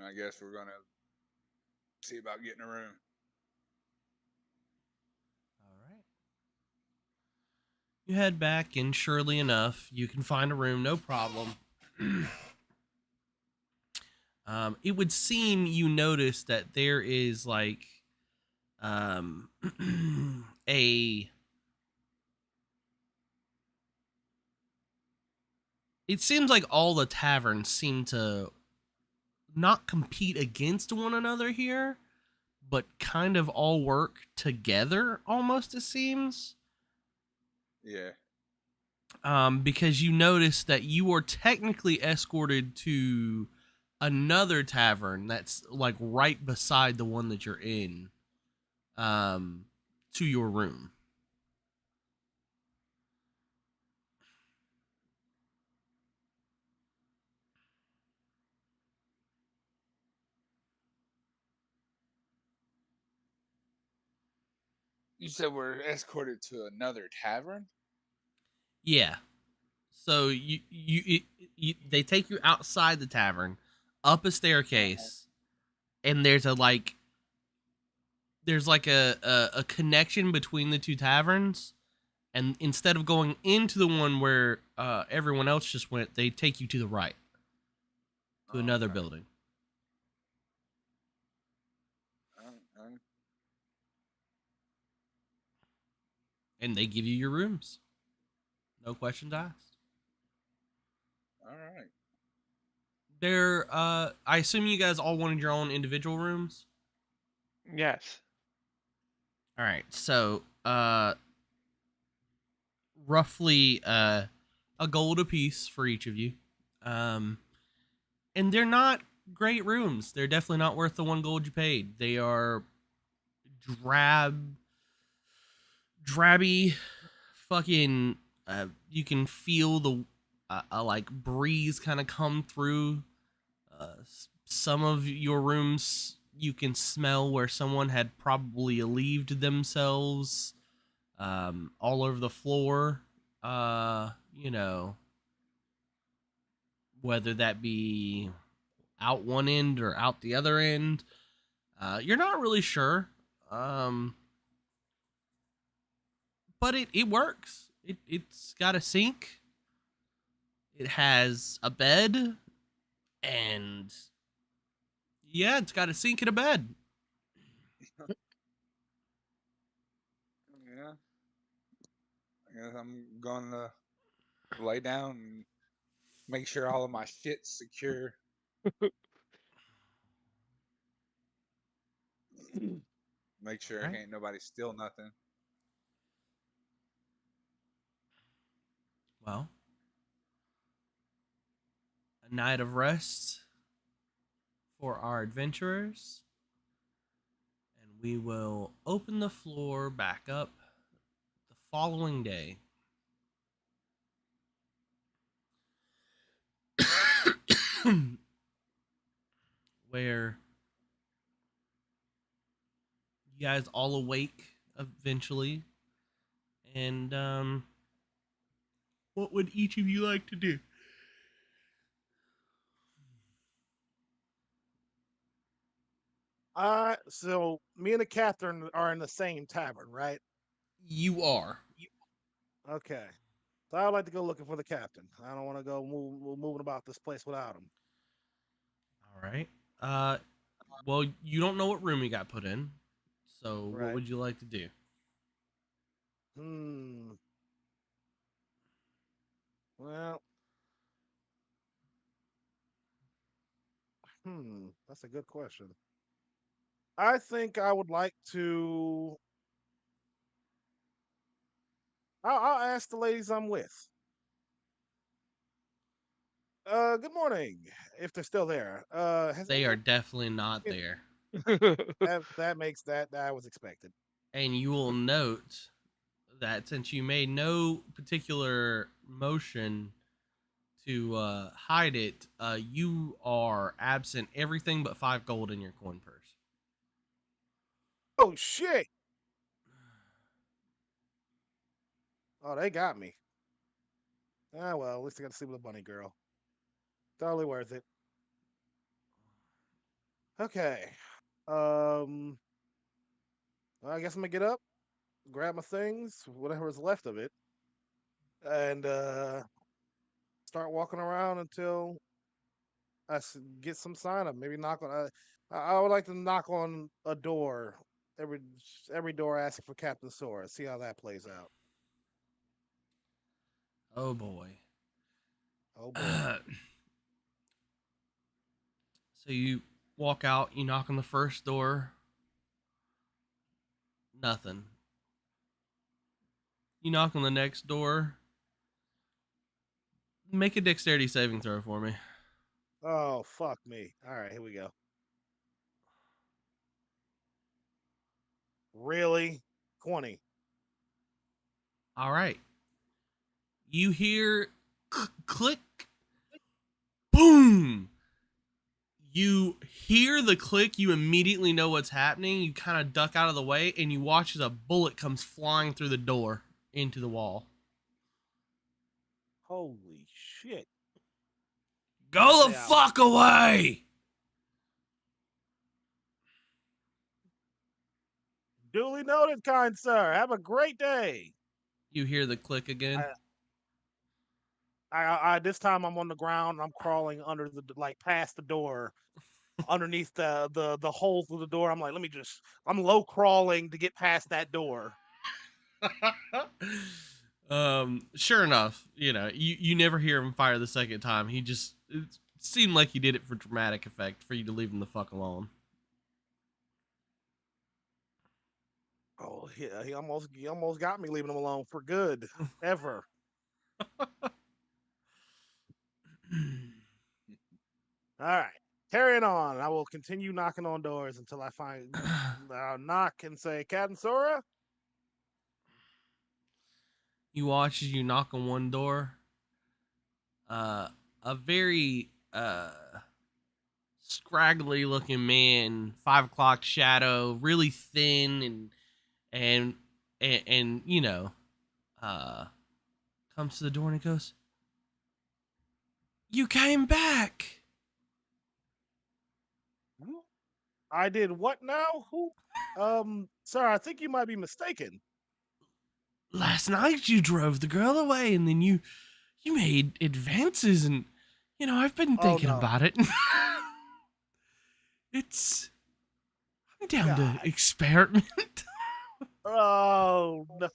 I guess we're gonna see about getting a room. All right. You head back, and surely enough, you can find a room, no problem. It would seem you notice that there is like a. It seems like all the taverns seem to not compete against one another here, but kind of all work together almost, it seems. Yeah. Because you notice that you are technically escorted to another tavern that's like right beside the one that you're in, to your room. You said we're escorted to another tavern? Yeah. So they take you outside the tavern, up a staircase, and there's a connection between the two taverns. And instead of going into the one where everyone else just went, they take you to the right, to another Okay. building. And they give you your rooms. No questions asked. All right. I assume you guys all wanted your own individual rooms? Yes. All right. So, roughly a gold apiece for each of you. And they're not great rooms. They're definitely not worth the 1 gold you paid. They are drabby, fucking. You can feel the like breeze kind of come through. Some of your rooms you can smell where someone had probably alleviated themselves. All over the floor. You know, whether that be out one end or out the other end. You're not really sure. But it works. It's got a sink. It has a bed, and yeah, it's got a sink and a bed. Yeah. I guess I'm gonna lay down and make sure all of my shit's secure. Make sure Right. ain't nobody steal nothing. Well, a night of rest for our adventurers, and we will open the floor back up the following day. Where you guys all awake eventually, and what would each of you like to do? So me and the Catherine are in the same tavern, right? You are. Okay. So I'd like to go looking for the captain. I don't want to go moving about this place without him. All right. Uh, well, you don't know what room he got put in, so what Right. would you like to do? Well, that's a good question. I think I would like to. I'll ask the ladies I'm with. Good morning, if they're still there. Has They are anyone? definitely not there. That makes that was expected. And you will note that since you made no particular motion to hide it, you are absent everything but 5 gold in your coin purse. Oh shit! Oh, they got me. Ah, well, at least I got to sleep with a bunny girl. Totally worth it. Okay. Well, I guess I'm gonna get up, grab my things, whatever's left of it, and start walking around until get some sign up. Maybe knock on. I would like to knock on a door. Every every door asking for Captain Sora. See how that plays out. Oh boy. Oh boy. So you walk out, you knock on the first door. Nothing. You knock on the next door. Make a dexterity saving throw for me. Oh fuck me. All right, here we go. Really? 20. All right. You hear click, boom. You hear the click, you immediately know what's happening. You kind of duck out of the way, and you watch as a bullet comes flying through the door into the wall. Holy shit. Go the Yeah. fuck away! Duly noted, kind sir. Have a great day. You hear the click again. I this time I'm on the ground. I'm crawling under the past the door, underneath the hole through the door. I'm like, I'm low crawling to get past that door. Sure enough, you never hear him fire the second time. It seemed like he did it for dramatic effect for you to leave him the fuck alone. Oh yeah, he almost got me leaving him alone for good ever. All right, carrying on. I will continue knocking on doors until I find knock and say, Captain Sora. You watch as you knock on one door. A very scraggly looking man, 5 o'clock shadow, really thin and comes to the door and he goes, "You came back." I did what now? Who? Sir, I think you might be mistaken. Last night you drove the girl away, and then you made advances, and I've been thinking about it. I'm down to experiment. Oh no.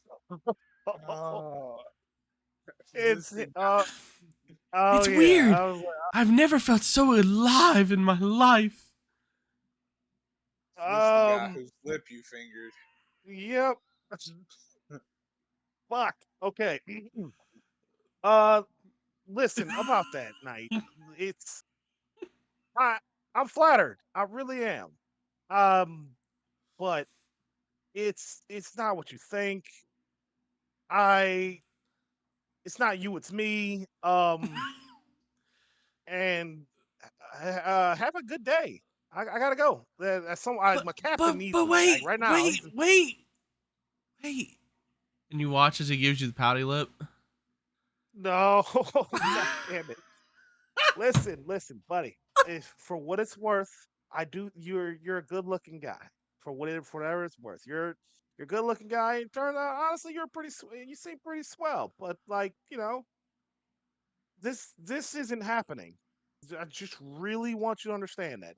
It's oh It's yeah. weird. I've never felt so alive in my life. This the guy whose lip you fingered. Yep. Fuck. Okay. Listen about that night. It's I'm flattered. I really am. But it's not what you think. It's not you, it's me. And have a good day. I gotta go. My captain needs But me wait, right now. wait. And you watch as he gives you the pouty lip. No, God damn it. Listen, buddy. For what it's worth, I do. You're a good looking guy. For whatever it's worth, you're a good looking guy. And turns out, honestly, you seem pretty swell. But this isn't happening. I just really want you to understand that.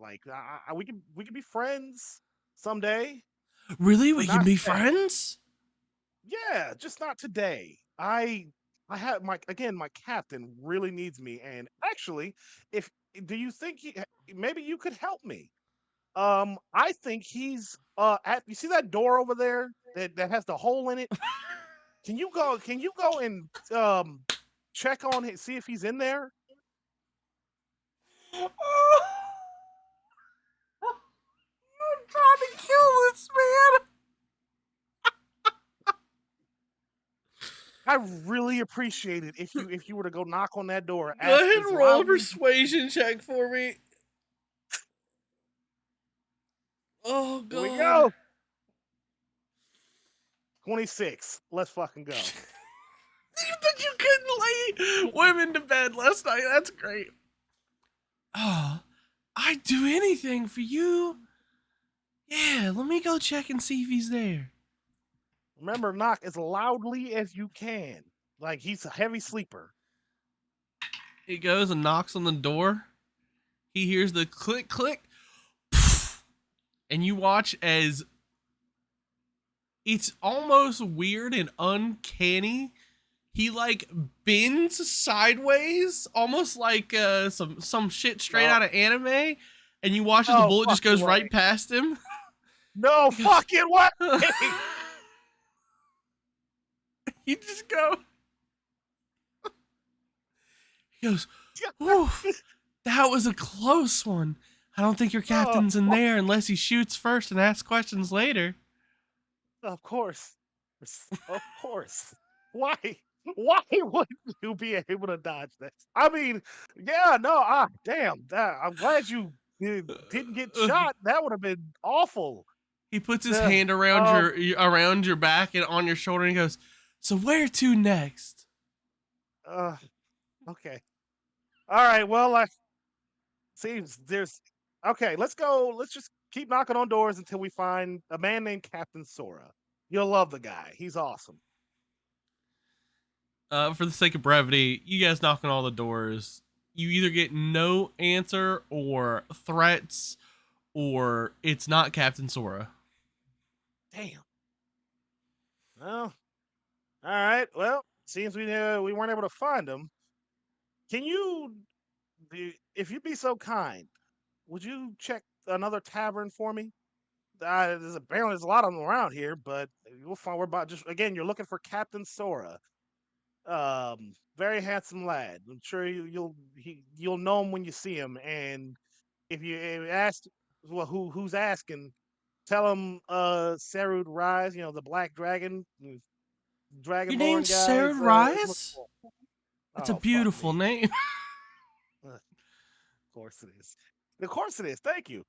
We can be friends someday, Really, but we can not be today. friends? Yeah, just not today. I have my captain really needs me, and actually, if do you think maybe you could help me? I think he's at you see that door over there that has the hole in it? Can you go and check on him, see if he's in there? You're trying to kill this man. I really appreciate it if you were to go knock on that door. Go ahead as and roll a loudly as persuasion check for me. Oh, Here we God. go. 26. Let's fucking go. But you couldn't lay women to bed last night. That's great. Oh, I'd do anything for you. Yeah, let me go check and see if he's there. Remember, knock as loudly as you can. Like he's a heavy sleeper. He goes and knocks on the door. He hears the click, click. And you watch as it's almost weird and uncanny. He like bends sideways, almost like some shit straight out of anime. And you watch as the bullet just goes right past him. No fucking way! You just go. He goes, oof, that was a close one. I don't think your captain's in there unless he shoots first and asks questions later. Of course. Of course. Why? Why wouldn't you be able to dodge this? I mean, yeah, no, damn. I'm glad you didn't get shot. That would have been awful. He puts his hand around your back and on your shoulder and he goes, so where to next? Okay. All right, well, seems there's okay, let's go. Let's just keep knocking on doors until we find a man named Captain Sora. You'll love the guy. He's awesome. For the sake of brevity, you guys knock on all the doors. You either get no answer or threats, or it's not Captain Sora. Damn. Well, all right. Well, seems we weren't able to find him. Can you, if you'd be so kind, would you check another tavern for me? There's a lot of them around here, but you'll find we're about just again. You're looking for Captain Sora. Very handsome lad. I'm sure you'll know him when you see him. And if you ask, well, who's asking? Tell him, Sarud Rise. You know, the Black Dragon, Your Dragonborn name's guy. Sarah Rise? It's a fuck beautiful me. name. Of course it is. Of course it is. Thank you.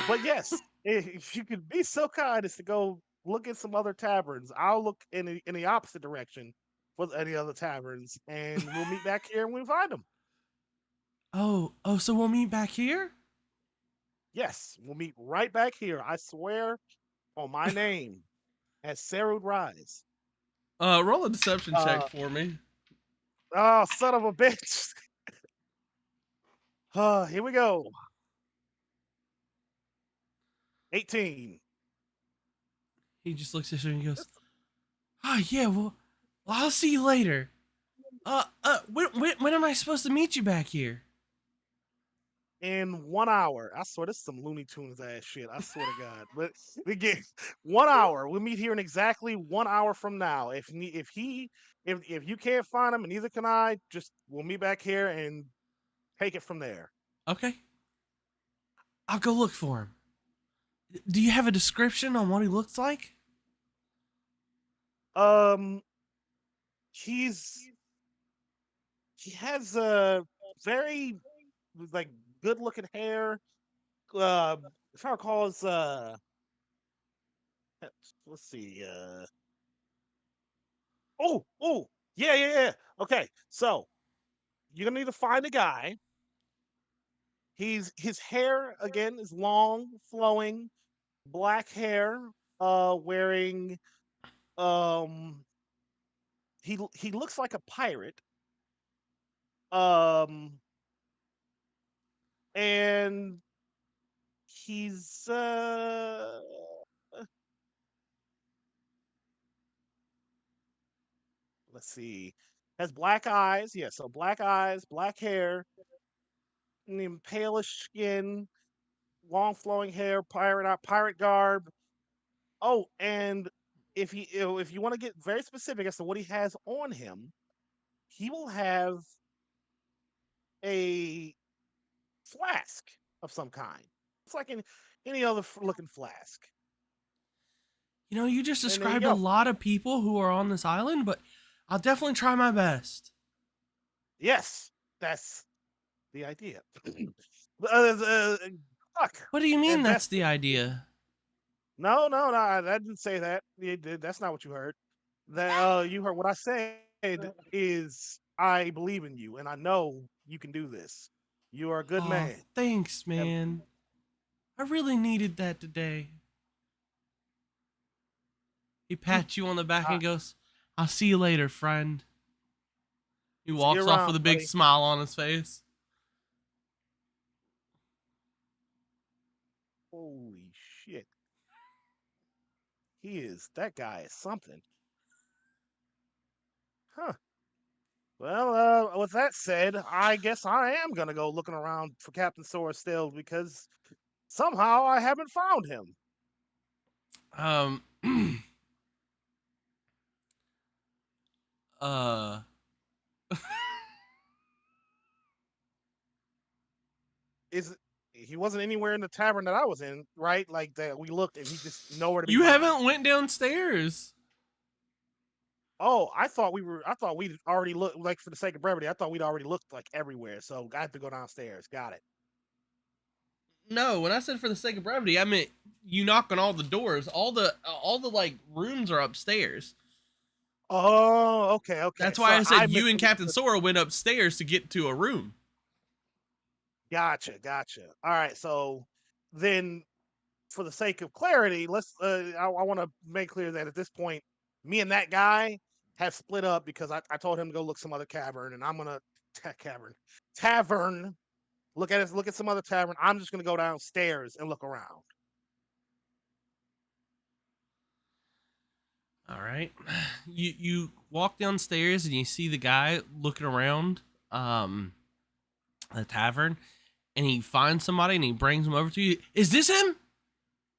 But yes, if you could be so kind as to go look at some other taverns, I'll look in the opposite direction for any other taverns, and we'll meet back here when we find them. Oh, so we'll meet back here? Yes, we'll meet right back here. I swear on my name as Sarud Rise. Roll a deception check for me. Oh, son of a bitch. Here we go. 18. He just looks at you and he goes, yeah, well, I'll see you later. When am I supposed to meet you back here? In 1 hour. I swear this is some Looney Tunes ass shit. I swear to God. But again, 1 hour. We'll meet here in exactly 1 hour from now. If you can't find him and neither can I, just we'll meet back here and take it from there. Okay. I'll go look for him. Do you have a description on what he looks like? He has a very like good looking hair. If I recall, is let's see. Yeah. Okay, so you're gonna need to find a guy. His hair again is long, flowing, black hair. Wearing he looks like a pirate. And he's let's see, has black eyes. Yeah, so black eyes, black hair, and palish skin, long flowing hair, pirate garb. Oh, and if you want to get very specific as to what he has on him, he will have a flask of some kind. It's like any other looking flask. You know, you just And there you described a go. lot of people who are on this island, but I'll definitely try my best. Yes, that's the idea. Fuck. What do you mean that's Invest. the idea? No, I didn't say that. That's not what you heard. that you heard what I said is I believe in you and I know you can do this. You are a good Oh, man. thanks, And man. I really needed that today. He pats you on the back I and goes, I'll see you later, friend. He see you walks off with a around, big buddy. smile on his face. Holy shit. That guy is something. Huh. Well, with that said, I guess I am gonna go looking around for Captain Sora still because somehow I haven't found him. Um, uh, Is He wasn't anywhere in the tavern that I was in, right? Like that we looked and he just nowhere to be you found. haven't went downstairs. Oh, I thought we'd already looked, like for the sake of brevity, I thought we'd already looked like everywhere. So I have to go downstairs. Got it. No, when I said for the sake of brevity, I meant you knock on all the doors. All the like rooms are upstairs. Oh, okay, okay. That's why Sorry, I I said you and Captain misunderstood. Sora went upstairs to get to a room. Gotcha, gotcha. All right, so then for the sake of clarity, I want to make clear that at this point, me and that guy have split up because I told him to go look some other cavern, and I'm gonna tavern. Look at some other tavern. I'm just gonna go downstairs and look around. All right. You walk downstairs and you see the guy looking around the tavern, and he finds somebody and he brings him over to you. Is this him?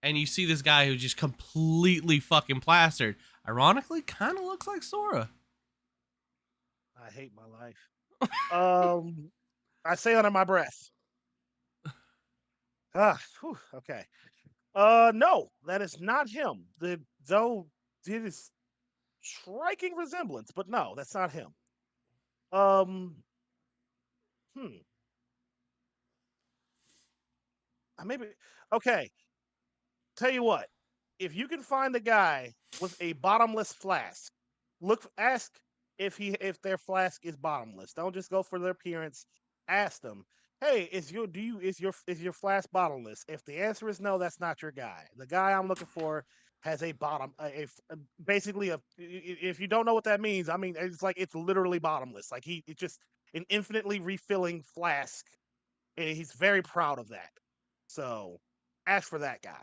And you see this guy who's just completely fucking plastered. Ironically, kind of looks like Sora. I hate my life. I say under my breath. Okay. No, that is not him. Though it is striking resemblance, but no, that's not him. Um, hmm. Maybe okay. Tell you what, if you can find a guy with a bottomless flask, ask if their flask is bottomless. Don't just go for their appearance. Ask them, hey, is your flask bottomless? If the answer is no, that's not your guy. The guy I'm looking for has a bottom, basically if you don't know what that means, I mean it's like it's literally bottomless. Like it's just an infinitely refilling flask, and he's very proud of that. So ask for that guy.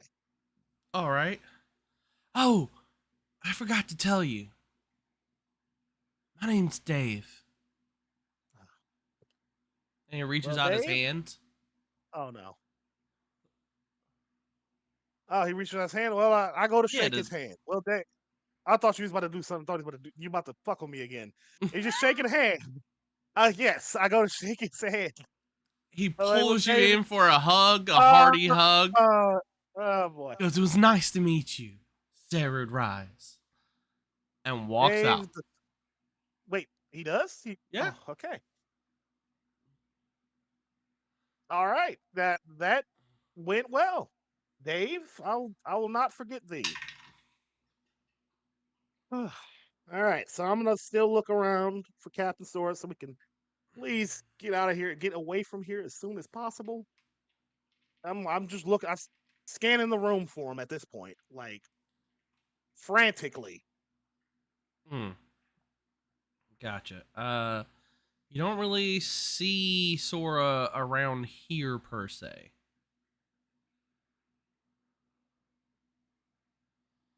All right. Oh, I forgot to tell you. My name's Dave. And he reaches Well, out his Dave. hand. Oh no. Oh, he reached out his hand. Well, I go to Yeah, shake his hand. Well, Dave, I thought you was about to do something. I thought he was about to do, you about to fuck with me again. He's just shaking the hand. Yes, I go to shake his hand. he I'm like, well, pulls you Dave. in for a hug, a Uh, hearty hug. oh boy, Goes, it was nice to meet you, Sarah'd Rise. And walks Dave. out. Wait, he does? Yeah. Oh, okay. All right. That went well, Dave. I will not forget thee. All right, so I'm gonna still look around for Captain Sora so we can please get out of here, get away from here as soon as possible. I'm just scanning the room for him at this point, like frantically. Hmm. Gotcha. You don't really see Sora around here per se.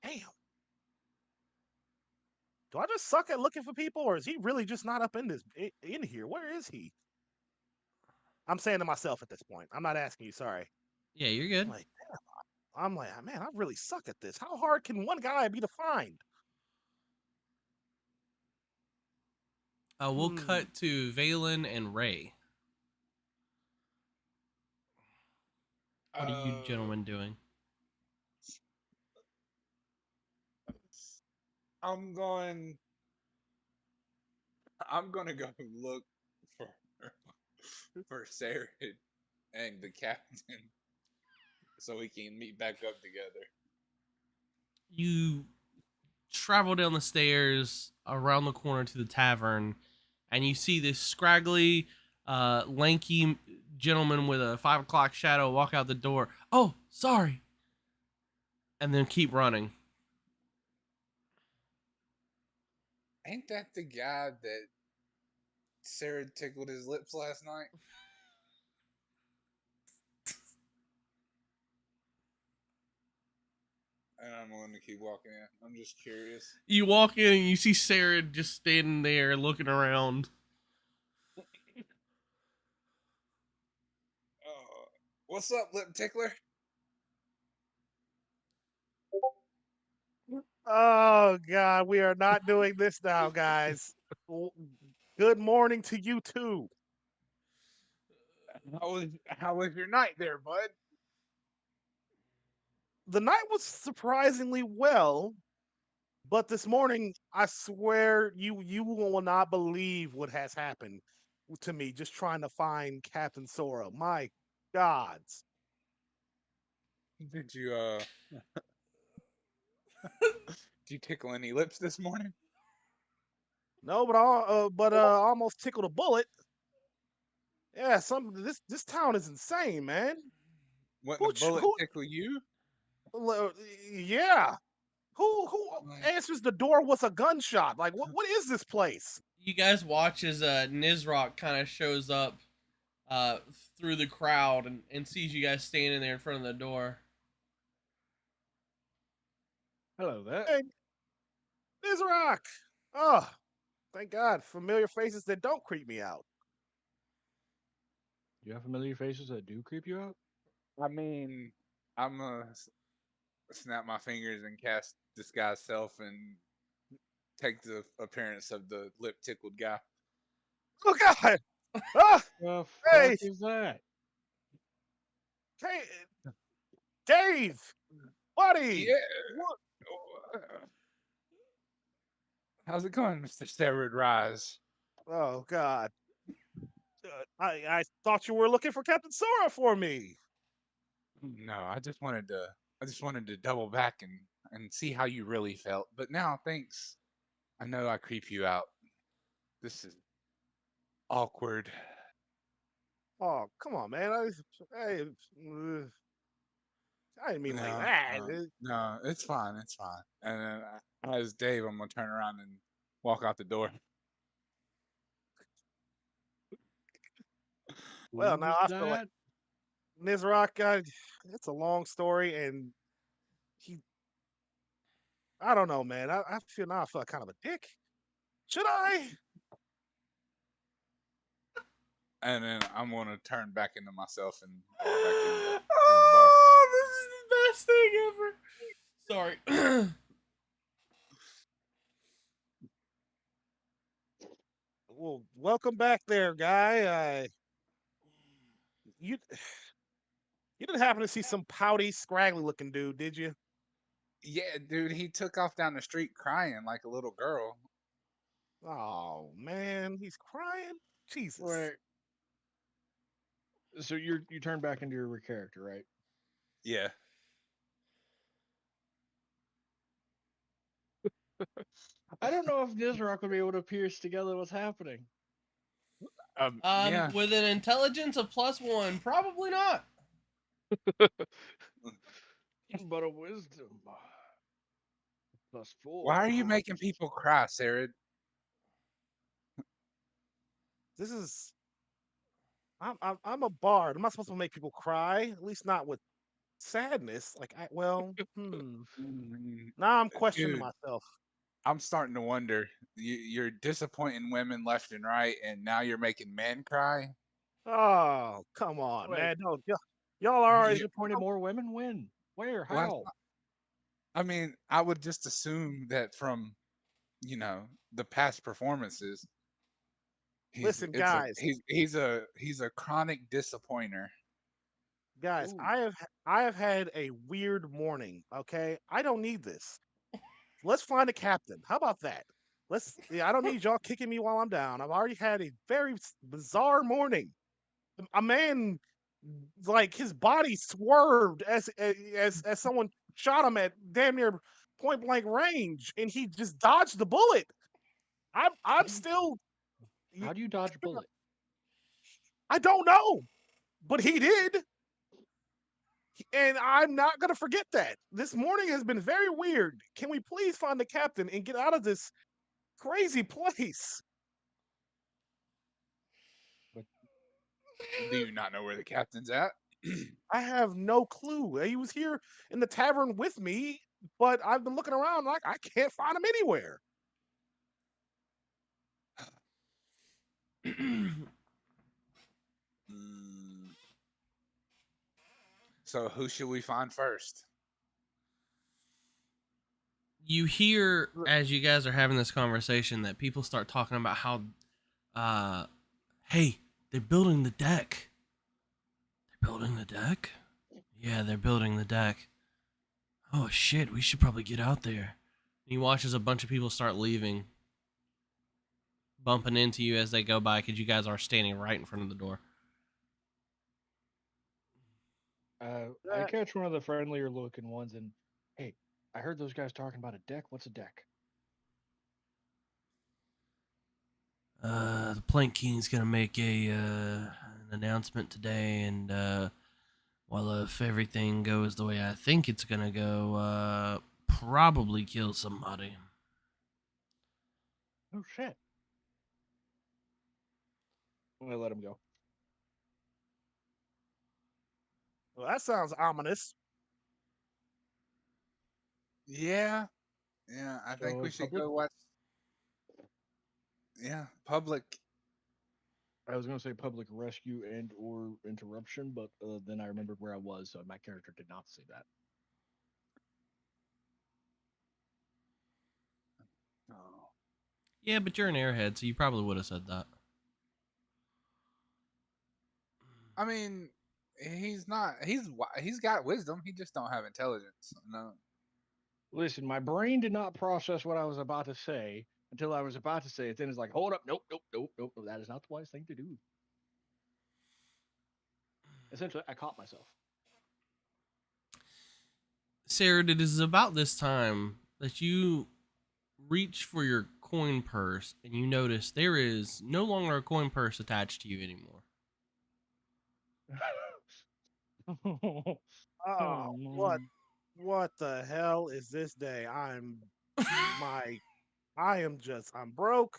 Damn. Do I just suck at looking for people, or is he really just not up in here? Where is he? I'm saying to myself at this point. I'm not asking you. Sorry. Yeah, you're I'm good. like, man, I really suck at this. How hard can one guy be to find? We'll Hmm. cut to Valen and Ray. What are you Uh, gentlemen doing? I'm going. I'm gonna go look for for Sarah and the captain so we can meet back up together. You travel down the stairs around the corner to the tavern, and you see this scraggly, lanky gentleman with a 5 o'clock shadow walk out the door. Oh, sorry. And then keep running. Ain't that the guy that Sarah tickled his lips last night? And I'm going to keep walking in. I'm just curious. You walk in and you see Sarah just standing there looking around. What's up, lip tickler? Oh God, we are not doing this now, guys. Good morning to you too. How was your night there, bud? The night was surprisingly well, but this morning, I swear you will not believe what has happened to me just trying to find Captain Sora. My gods. Did you did you tickle any lips this morning? No, but almost tickled a bullet. Yeah, this town is insane, man. Wouldn't a Who ch- bullet who tickle you? yeah. Who Like, answers the door with a gunshot? Like what is this place? You guys watch as Nizrock kind of shows up uh, through the crowd and sees you guys standing there in front of the door. Hello there. Hey, Nizrock. Oh, thank God. Familiar faces that don't creep me out. Do you have familiar faces that do creep you out? I mean, I'm gonna snap my fingers and cast disguise self and take the appearance of the lip tickled guy. Oh God. Ah, The hey, fuck is that? hey, Dave, buddy. Yeah. What? How's it going, Mr. Steroid Rise? Oh God. I thought you were looking for Captain Sora for me. No, I just wanted to double back and see how you really felt. But now, thanks. I know I creep you out. This is awkward. Oh, come on, man. I didn't mean like No, that. no, it's fine, it's fine. And then as Dave, I'm gonna turn around and walk out the door. Well, Who now was I feel like that? Nizrock. It's a long story, and he. I don't know, man. I feel now I feel like kind of a dick. Should I? And then I'm gonna turn back into myself and walk back in the bar. Oh, this is the best thing ever. Sorry. Well, welcome back there, guy. You you didn't happen to see some pouty, scraggly looking dude, did you? Yeah, dude, he took off down the street crying like a little girl. Oh man, he's crying. Jesus. Wait. So you turn back into your character, right? Yeah. I don't know if Nizrock would be able to piece together what's happening. Yeah. With an intelligence of +1, probably not. But a wisdom +4. Why are you making people cry, Sarah? This is I'm a bard. I'm not supposed to make people cry, at least not with sadness. Mm, Now I'm questioning Dude, myself. I'm starting to wonder. You're disappointing women left and right, and now you're making men cry. Oh, come on, Wait, man. Don't y'all are already disappointed more women? When? Where? Well, How? I mean, I would just assume that from the past performances, listen, guys. he's a chronic disappointer. Guys, Ooh. I have had a weird morning, okay? I don't need this. Let's find a captain. How about that? I don't need y'all kicking me while I'm down. I've already had a very bizarre morning. A man like his body swerved as someone shot him at damn near point blank range, and he just dodged the bullet. I'm still. How do you dodge a bullet? I don't know, but he did, and I'm not gonna forget that. This morning has been very weird. Can we please find the captain and get out of this crazy place? Do you not know where the captain's at? I have no clue. He was here in the tavern with me, but I've been looking around like I can't find him anywhere. Mm, so who should we find first? You hear as you guys are having this conversation that people start talking about how, hey, they're building the deck. They're building the deck? Yeah, they're building the deck. Oh shit, we should probably get out there. And you watch as a bunch of people start leaving, bumping into you as they go by because you guys are standing right in front of the door. I catch one of the friendlier looking ones and, hey, I heard those guys talking about a deck. What's a deck? The Plank King's gonna make an announcement today, and well, if everything goes the way I think it's gonna go, probably kill somebody. Oh shit. I'm gonna let him go. Well, that sounds ominous. Yeah, I think So we should public? go watch. Yeah, public. I was gonna say public rescue and or interruption, but then I remembered where I was, so my character did not say that. Oh. Yeah, but you're an airhead, so you probably would have said that. I mean, he's not. He's got wisdom. He just don't have intelligence. No. Listen, my brain did not process what I was about to say until I was about to say it. Then it's like, hold up, nope, nope, nope, nope, nope. That is not the wise thing to do. Essentially, I caught myself. Sarah, it is about this time that you reach for your coin purse and you notice there is no longer a coin purse attached to you anymore. Oh, no. what the hell is this day? I'm broke.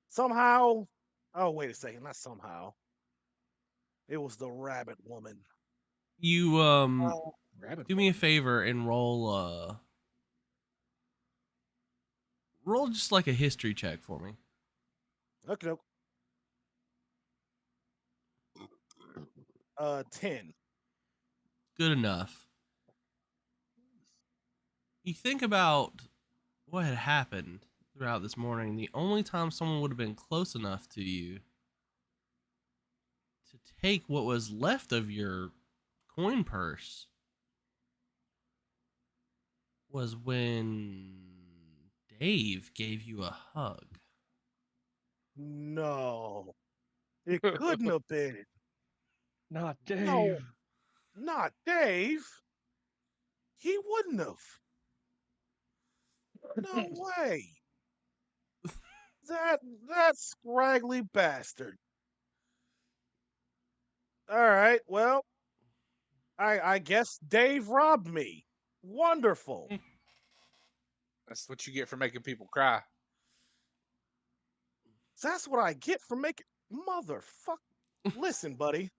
Somehow. Oh, wait a second, not somehow. It was the rabbit woman. You Oh, Rabbit do me a woman. favor and roll just like a history check for me. okay. 10. Good enough. You think about what had happened throughout this morning. The only time someone would have been close enough to you to take what was left of your coin purse was when Dave gave you a hug. No, it couldn't have been. Not Dave. No, not Dave. He wouldn't have. No way. That scraggly bastard. All right, well, I guess Dave robbed me. Wonderful. That's what you get for making people cry. That's what I get for making motherfucker. Listen, buddy.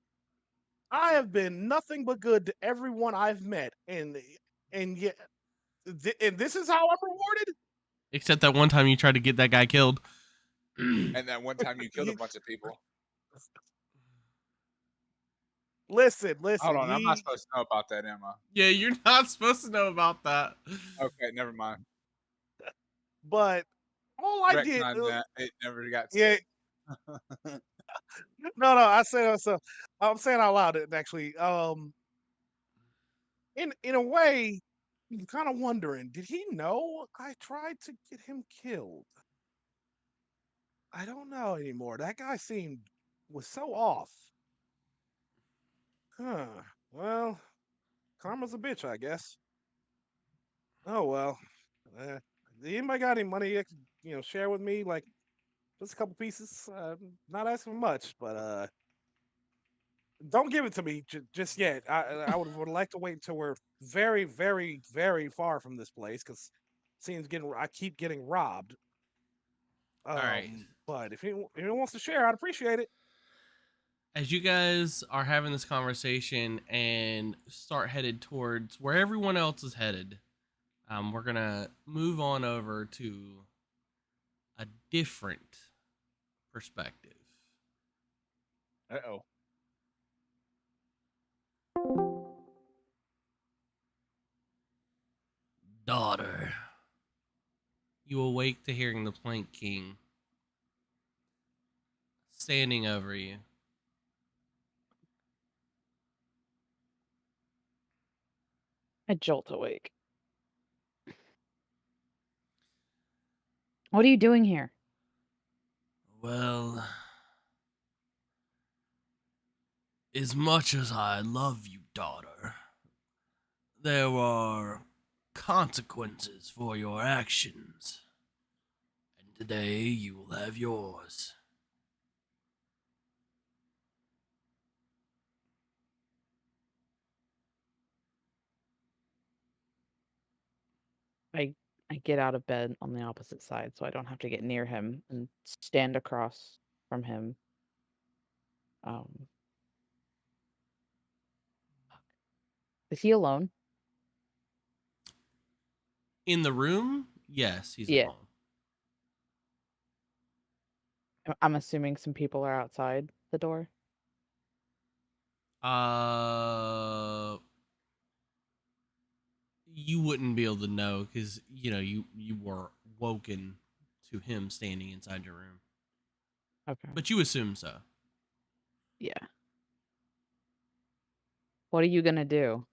I have been nothing but good to everyone I've met, and yet, and this is how I'm rewarded. Except that one time you tried to get that guy killed. And that one time you killed a Ye- bunch of people. Listen, Hold listen. on, I'm not supposed to know about that, am I? Yeah, you're not supposed to know about that. Okay, never mind. But all I did, Retcon that. It never got yeah. said. No, I said so. I'm saying out loud. Actually, in a way, I'm kind of wondering, did he know I tried to get him killed? I don't know anymore. That guy was so off. Huh. Well, karma's a bitch, I guess. Oh well. Uh, anybody got any money that could, share with me? Like just a couple pieces. Not asking for much, but don't give it to me just yet. I would like to wait until we're very, very, very far from this place because I keep getting robbed. All right. But if anyone wants to share, I'd appreciate it. As you guys are having this conversation and start headed towards where everyone else is headed, we're gonna move on over to a different perspective. Uh-oh. Daughter, you awake to hearing the Plank King standing over you. I jolt awake. What are you doing here? Well, as much as I love you, daughter, there are consequences for your actions. And today you will have yours. I get out of bed on the opposite side so I don't have to get near him and stand across from him. Is he alone? In the room, yes, he's Yeah. alone. I'm assuming some people are outside the door. You wouldn't be able to know because you were woken to him standing inside your room, Okay. but you assume so. Yeah. What are you gonna do?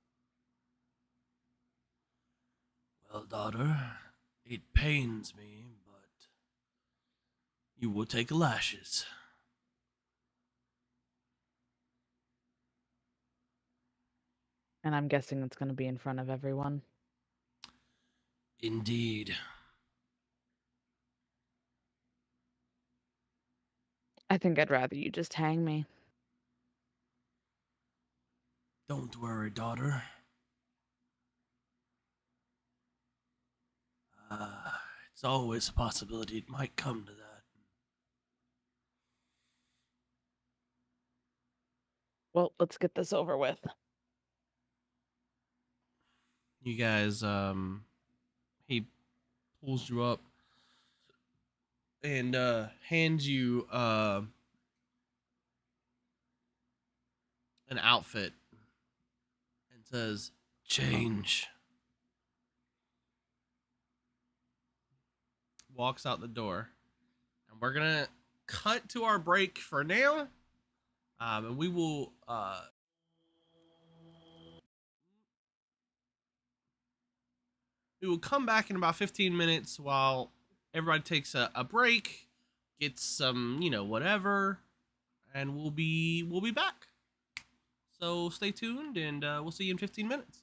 Well, daughter, it pains me, but you will take lashes. And I'm guessing it's gonna be in front of everyone. Indeed. I think I'd rather you just hang me. Don't worry, daughter. It's always a possibility it might come to that. Well, let's get this over with. You guys, he pulls you up and hands you an outfit and says, "Change." Walks out the door, and we're gonna cut to our break for now, and we will come back in about 15 minutes while everybody takes a break, gets some whatever, and we'll be back. So stay tuned, and we'll see you in 15 minutes.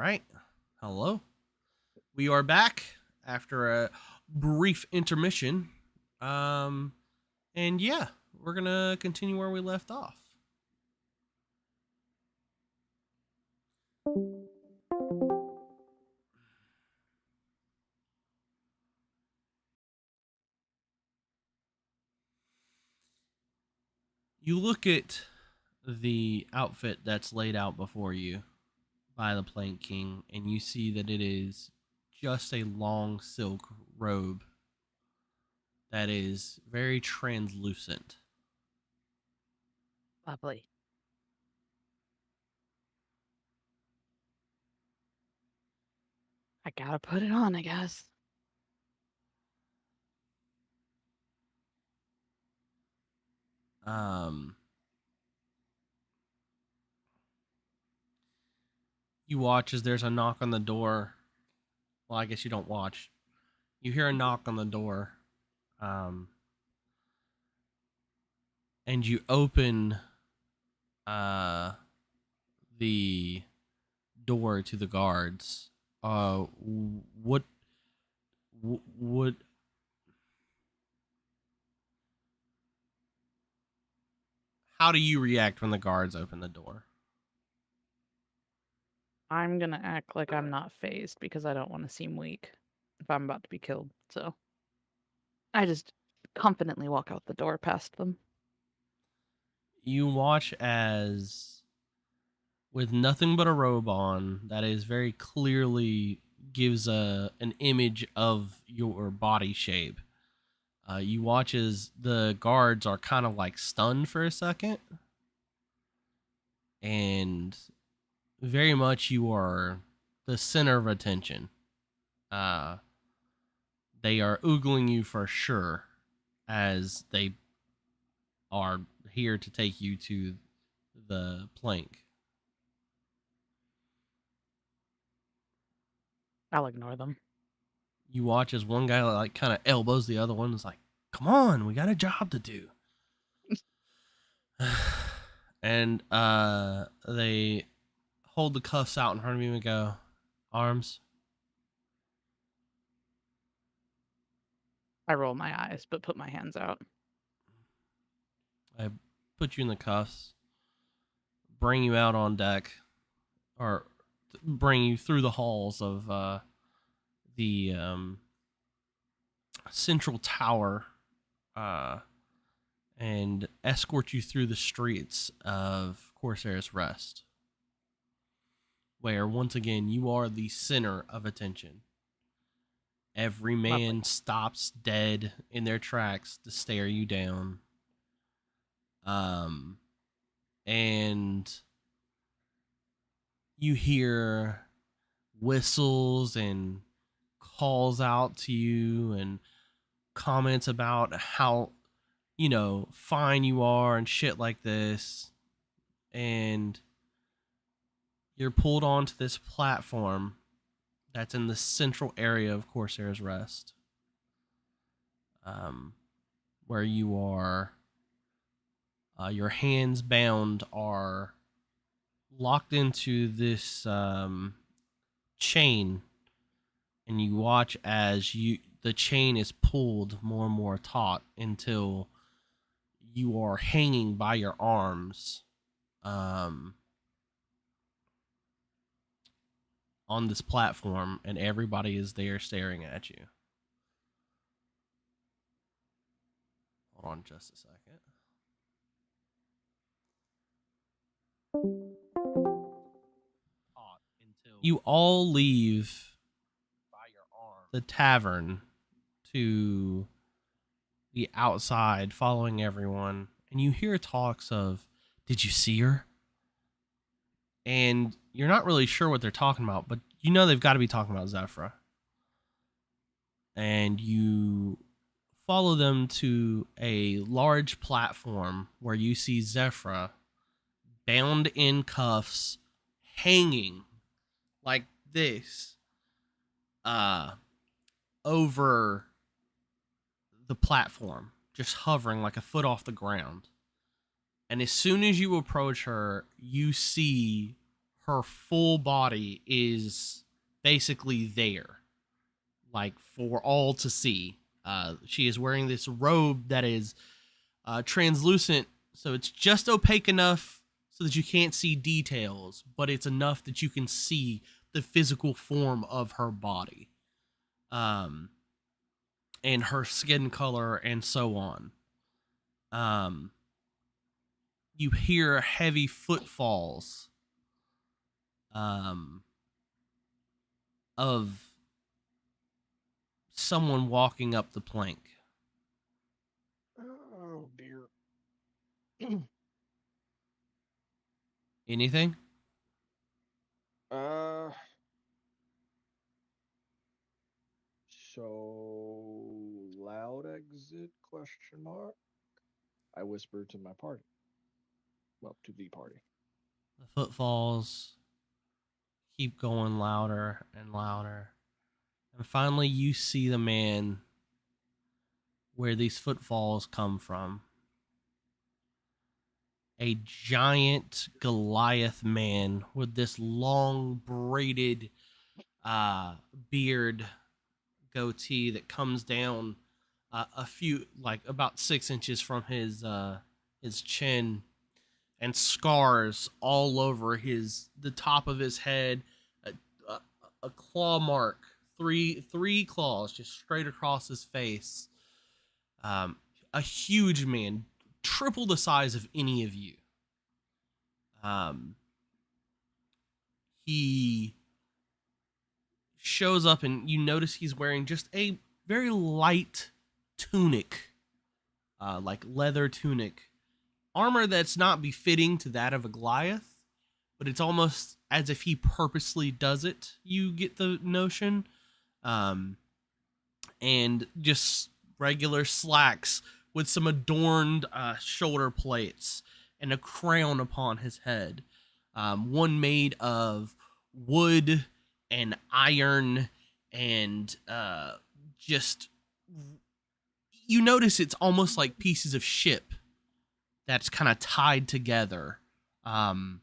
right. Hello. We are back after a brief intermission. And yeah, we're gonna continue where we left off. You look at the outfit that's laid out before you by the Plank King, and you see that it is just a long silk robe that is very translucent. Lovely. I gotta put it on, I guess. You watch as there's a knock on the door. Well, I guess you don't watch. You hear a knock on the door. And you open the door to the guards. What how do you react when the guards open the door? I'm gonna act like I'm not phased because I don't want to seem weak if I'm about to be killed. So I just confidently walk out the door past them. You watch as, with nothing but a robe on that is very clearly gives an image of your body shape. You watch as the guards are kind of like stunned for a second, and very much you are the center of attention. They are oogling you for sure, as they are here to take you to the plank. I'll ignore them. You watch as one guy like kind of elbows the other one. And is like, "Come on, we got a job to do." And they hold the cuffs out in front of you and go, "Arms." I roll my eyes, but put my hands out. I put you in the cuffs, bring you out on deck, or bring you through the halls of the central tower, and escort you through the streets of Corsair's Rest, where once again you are the center of attention. Every man Lovely. stops dead in their tracks to stare you down. And you hear whistles and calls out to you and comments about how, fine you are and shit like this. And you're pulled onto this platform that's in the central area of Corsair's Rest, where you are, your hands bound are locked into this chain, and you watch as the chain is pulled more and more taut until you are hanging by your arms on this platform, and everybody is there staring at you. Hold on just a second. You all leave the tavern to the outside, following everyone, and you hear talks of, "Did you see her?" And you're not really sure what they're talking about, but you know they've got to be talking about Zephyra. And you follow them to a large platform where you see Zephyra bound in cuffs, hanging like this, over the platform, just hovering like a foot off the ground. And as soon as you approach her, you see her full body is basically there, like for all to see. She is wearing this robe that is translucent, so it's just opaque enough so that you can't see details, but it's enough that you can see the physical form of her body, and her skin color and so on. You hear heavy footfalls of someone walking up the plank. Oh dear. Anything? So loud exit question mark. I whispered to my party. Well, to the party. The footfalls keep going louder and louder. And finally you see the man where these footfalls come from. A giant Goliath man with this long braided beard goatee that comes down a few, like about 6 inches from his chin, and scars all over the top of his head, a claw mark, three claws just straight across his face. A huge man, triple the size of any of you. He shows up and you notice he's wearing just a very light tunic, like leather tunic, armor that's not befitting to that of a Goliath, but it's almost as if he purposely does it. You get the notion. And just regular slacks with some adorned shoulder plates and a crown upon his head. One made of wood and iron and just... You notice it's almost like pieces of ship that's kind of tied together. And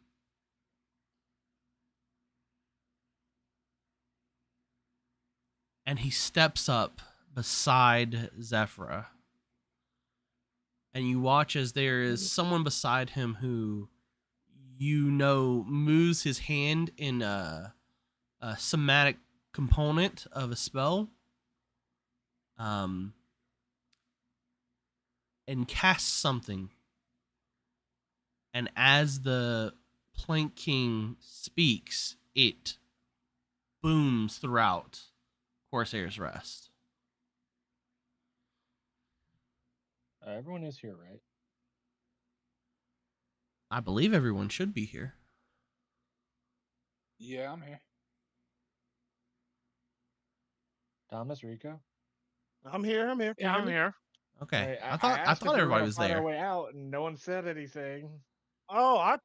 he steps up beside Zephyra. And you watch as there is someone beside him who moves his hand in a somatic component of a spell. And casts something. And as the Plank King speaks, it booms throughout Corsair's Rest. Everyone is here, right? I believe everyone should be here. Yeah, I'm here. Thomas, Rico? I'm here. Can Yeah, you hear I'm me? here. Okay. I I asked thought if we were everybody gonna was find our there. way out, and no one said anything. Oh, I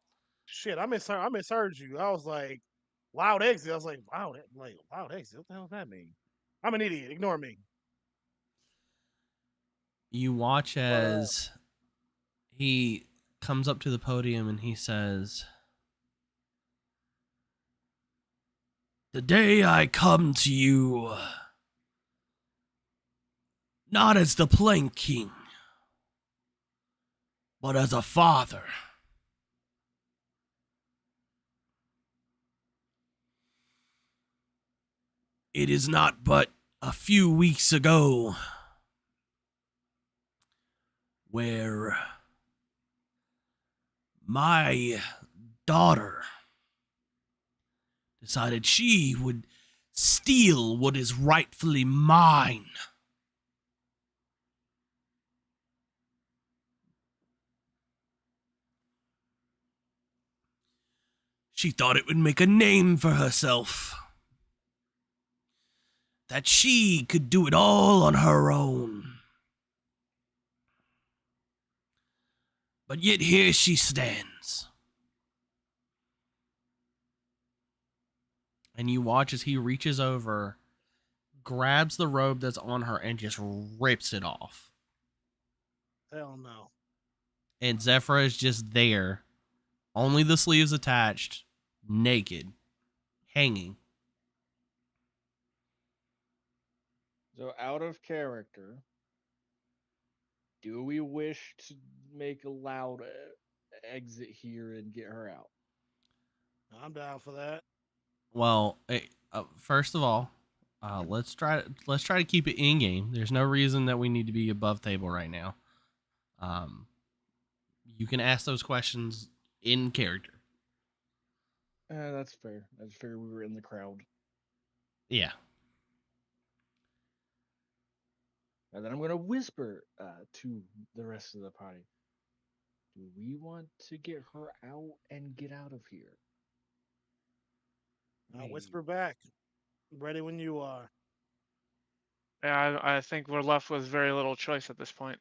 misheard you. I was like, loud exit. I was like, loud exit. What the hell does that mean? I'm an idiot. Ignore me. You watch as he comes up to the podium and he says, "The day I come to you, not as the Plank King, but as a father. It is not but a few weeks ago where my daughter decided she would steal what is rightfully mine. She thought it would make a name for herself. That she could do it all on her own. But yet here she stands." And you watch as he reaches over, grabs the robe that's on her, and just rips it off. Hell no. And Zephyra is just there. Only the sleeves attached, naked, hanging. So out of character, do we wish to make a loud exit here and get her out? I'm down for that. Well, first of all, let's try to keep it in game. There's no reason that we need to be above table right now. You can ask those questions in character. That's fair. I just figured we were in the crowd. Yeah. And then I'm gonna whisper to the rest of the party. Do we want to get her out and get out of here? I'll whisper back. Ready when you are. Yeah, I think we're left with very little choice at this point.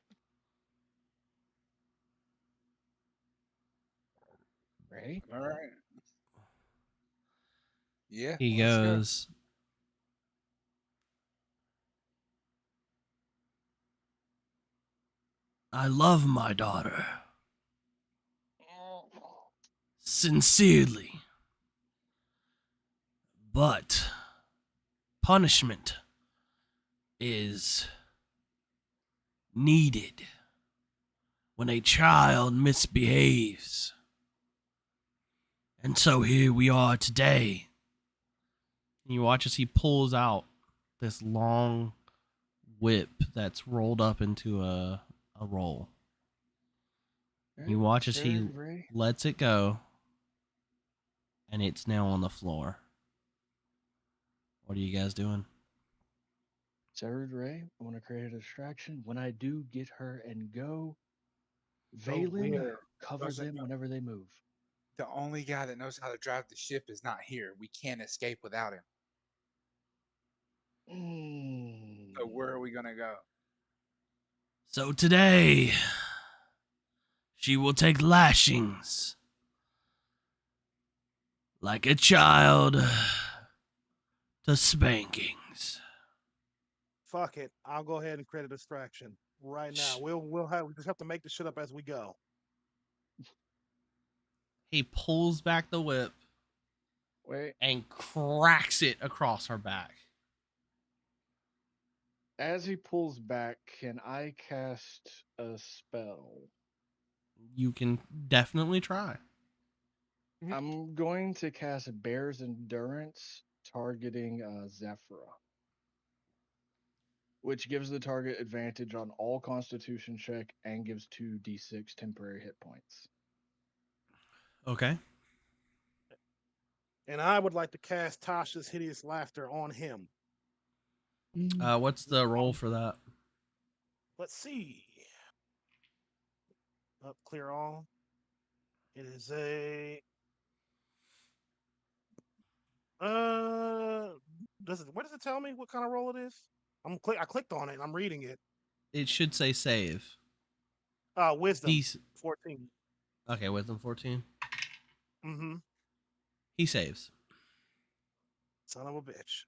Ready? All right. Yeah. He let's go. goes, I love my daughter. Sincerely. But punishment is needed when a child misbehaves. And so here we are today. And you watch as he pulls out this long whip that's rolled up into a roll. You watch as he Ray? lets it go, and it's now on the floor. What are you guys doing? Severed Ray, I want to create a distraction. When I do get her and go, Go Valen where? covers Doesn't them know. whenever they move. The only guy that knows how to drive the ship is not here. We can't escape without him. So where are we gonna go? So today, she will take lashings like a child to spankings. Fuck it. I'll go ahead and create a distraction right now. We just have to make the shit up as we go. He pulls back the whip Wait, and cracks it across her back. as he pulls back, can I cast a spell? You can definitely try. I'm going to cast Bear's Endurance, targeting Zephyra, which gives the target advantage on all Constitution check and gives 2d6 temporary hit points. Okay. And I would like to cast Tasha's Hideous Laughter on him. What's the roll for that? Let's see. Up, clear all. It is a. What does it tell me? What kind of roll it is? I clicked on it. I'm reading it. It should say save. Wisdom. He's 14. okay. Wisdom 14. Mm-hmm. He saves. Son of a bitch.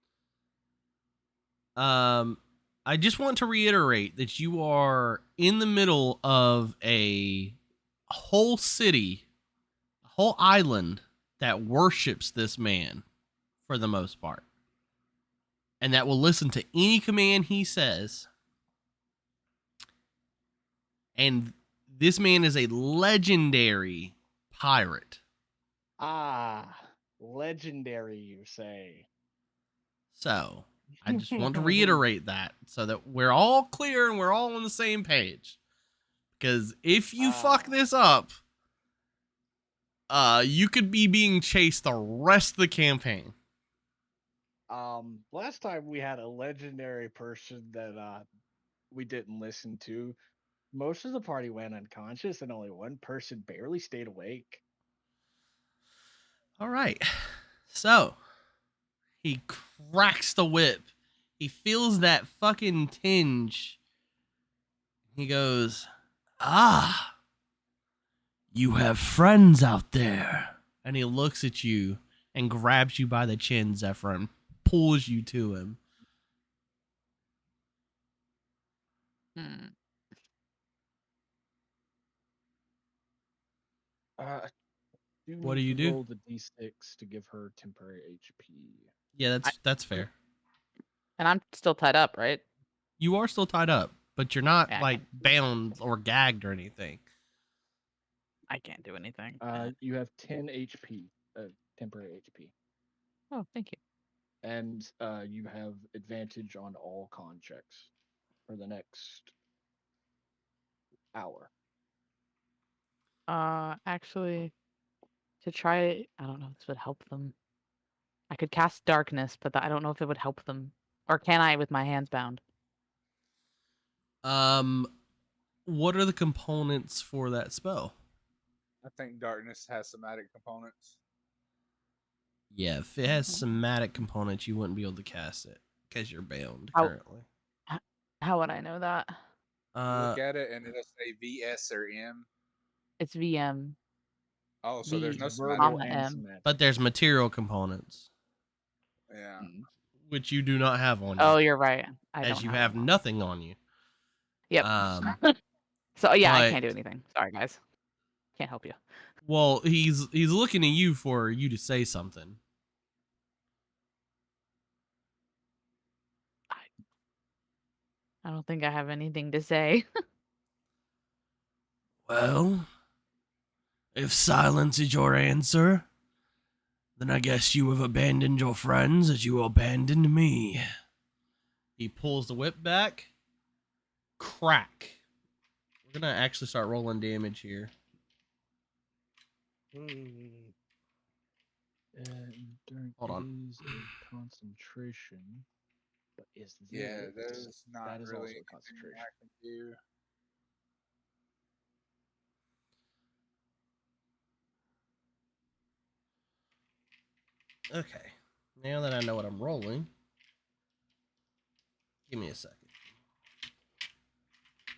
I just want to reiterate that you are in the middle of a whole city, a whole island that worships this man for the most part, and that will listen to any command he says. And this man is a legendary pirate. Ah, legendary, you say. So I just want to reiterate that so that we're all clear and we're all on the same page. Because if you fuck this up, you could be being chased the rest of the campaign. Last time we had a legendary person that we didn't listen to. Most of the party went unconscious and only one person barely stayed awake. All right. So he cracks the whip. He feels that fucking tinge. He goes, "Ah, you have friends out there." And he looks at you and grabs you by the chin, Zephyr, and pulls you to him. Hmm. Uh, What do need you to do? roll the d6 to give her temporary HP. Yeah, that's fair. And I'm still tied up, right? You are still tied up, but you're not Yeah, I like bound or gagged or anything. I can't do anything. You have 10 HP, temporary HP, Oh, thank you. and you have advantage on all con checks for the next hour. Actually, to try, I don't know if this would help them. I could cast darkness, but I don't know if it would help them. Or can I with my hands bound? What are the components for that spell? I think darkness has somatic components. Yeah, if it has somatic components, you wouldn't be able to cast it because you're bound How- currently. How would I know that? Look at it and it'll say VS or M. It's VM. Oh, so there's no Verbal somatic. comma M. But there's material components, Yeah. which you do not have on you, Oh, you're right. I as don't you have have them on. nothing on you. Yep. So yeah, I can't do anything. Sorry, guys. Can't help you. Well, he's looking at you for you to say something. I don't think I have anything to say. Well, if silence is your answer, then I guess you have abandoned your friends as you abandoned me. He pulls the whip back. Crack. We're gonna actually start rolling damage here. During Hold on. days of concentration. But is this? Yeah, there's not that is really also anything concentration. I can do. Okay. Now that I know what I'm rolling, give me a second.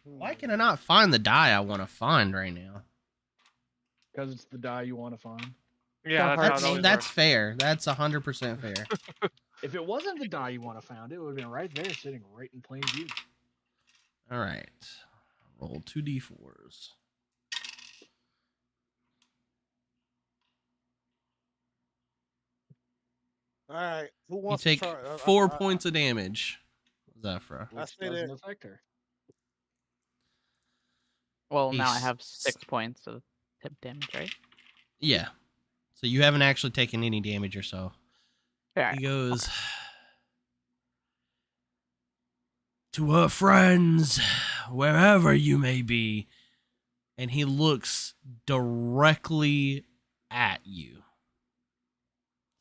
Why can I not find the die I want to find right now? Because it's the die you want to find. Yeah, The that's how it heart always That's works. fair. That's 100% fair. If it wasn't the die you want to find, it would have been right there, sitting right in plain view. All right. Roll 2d4s. All right. Who You wants take to try? 4 points of damage, Zephyra. I Which say doesn't that- affect her. Well, now I He's- have 6 points of tip damage, right? Yeah. So you haven't actually taken any damage or so. Yeah. He goes, to her friends, wherever you may be. And he looks directly at you,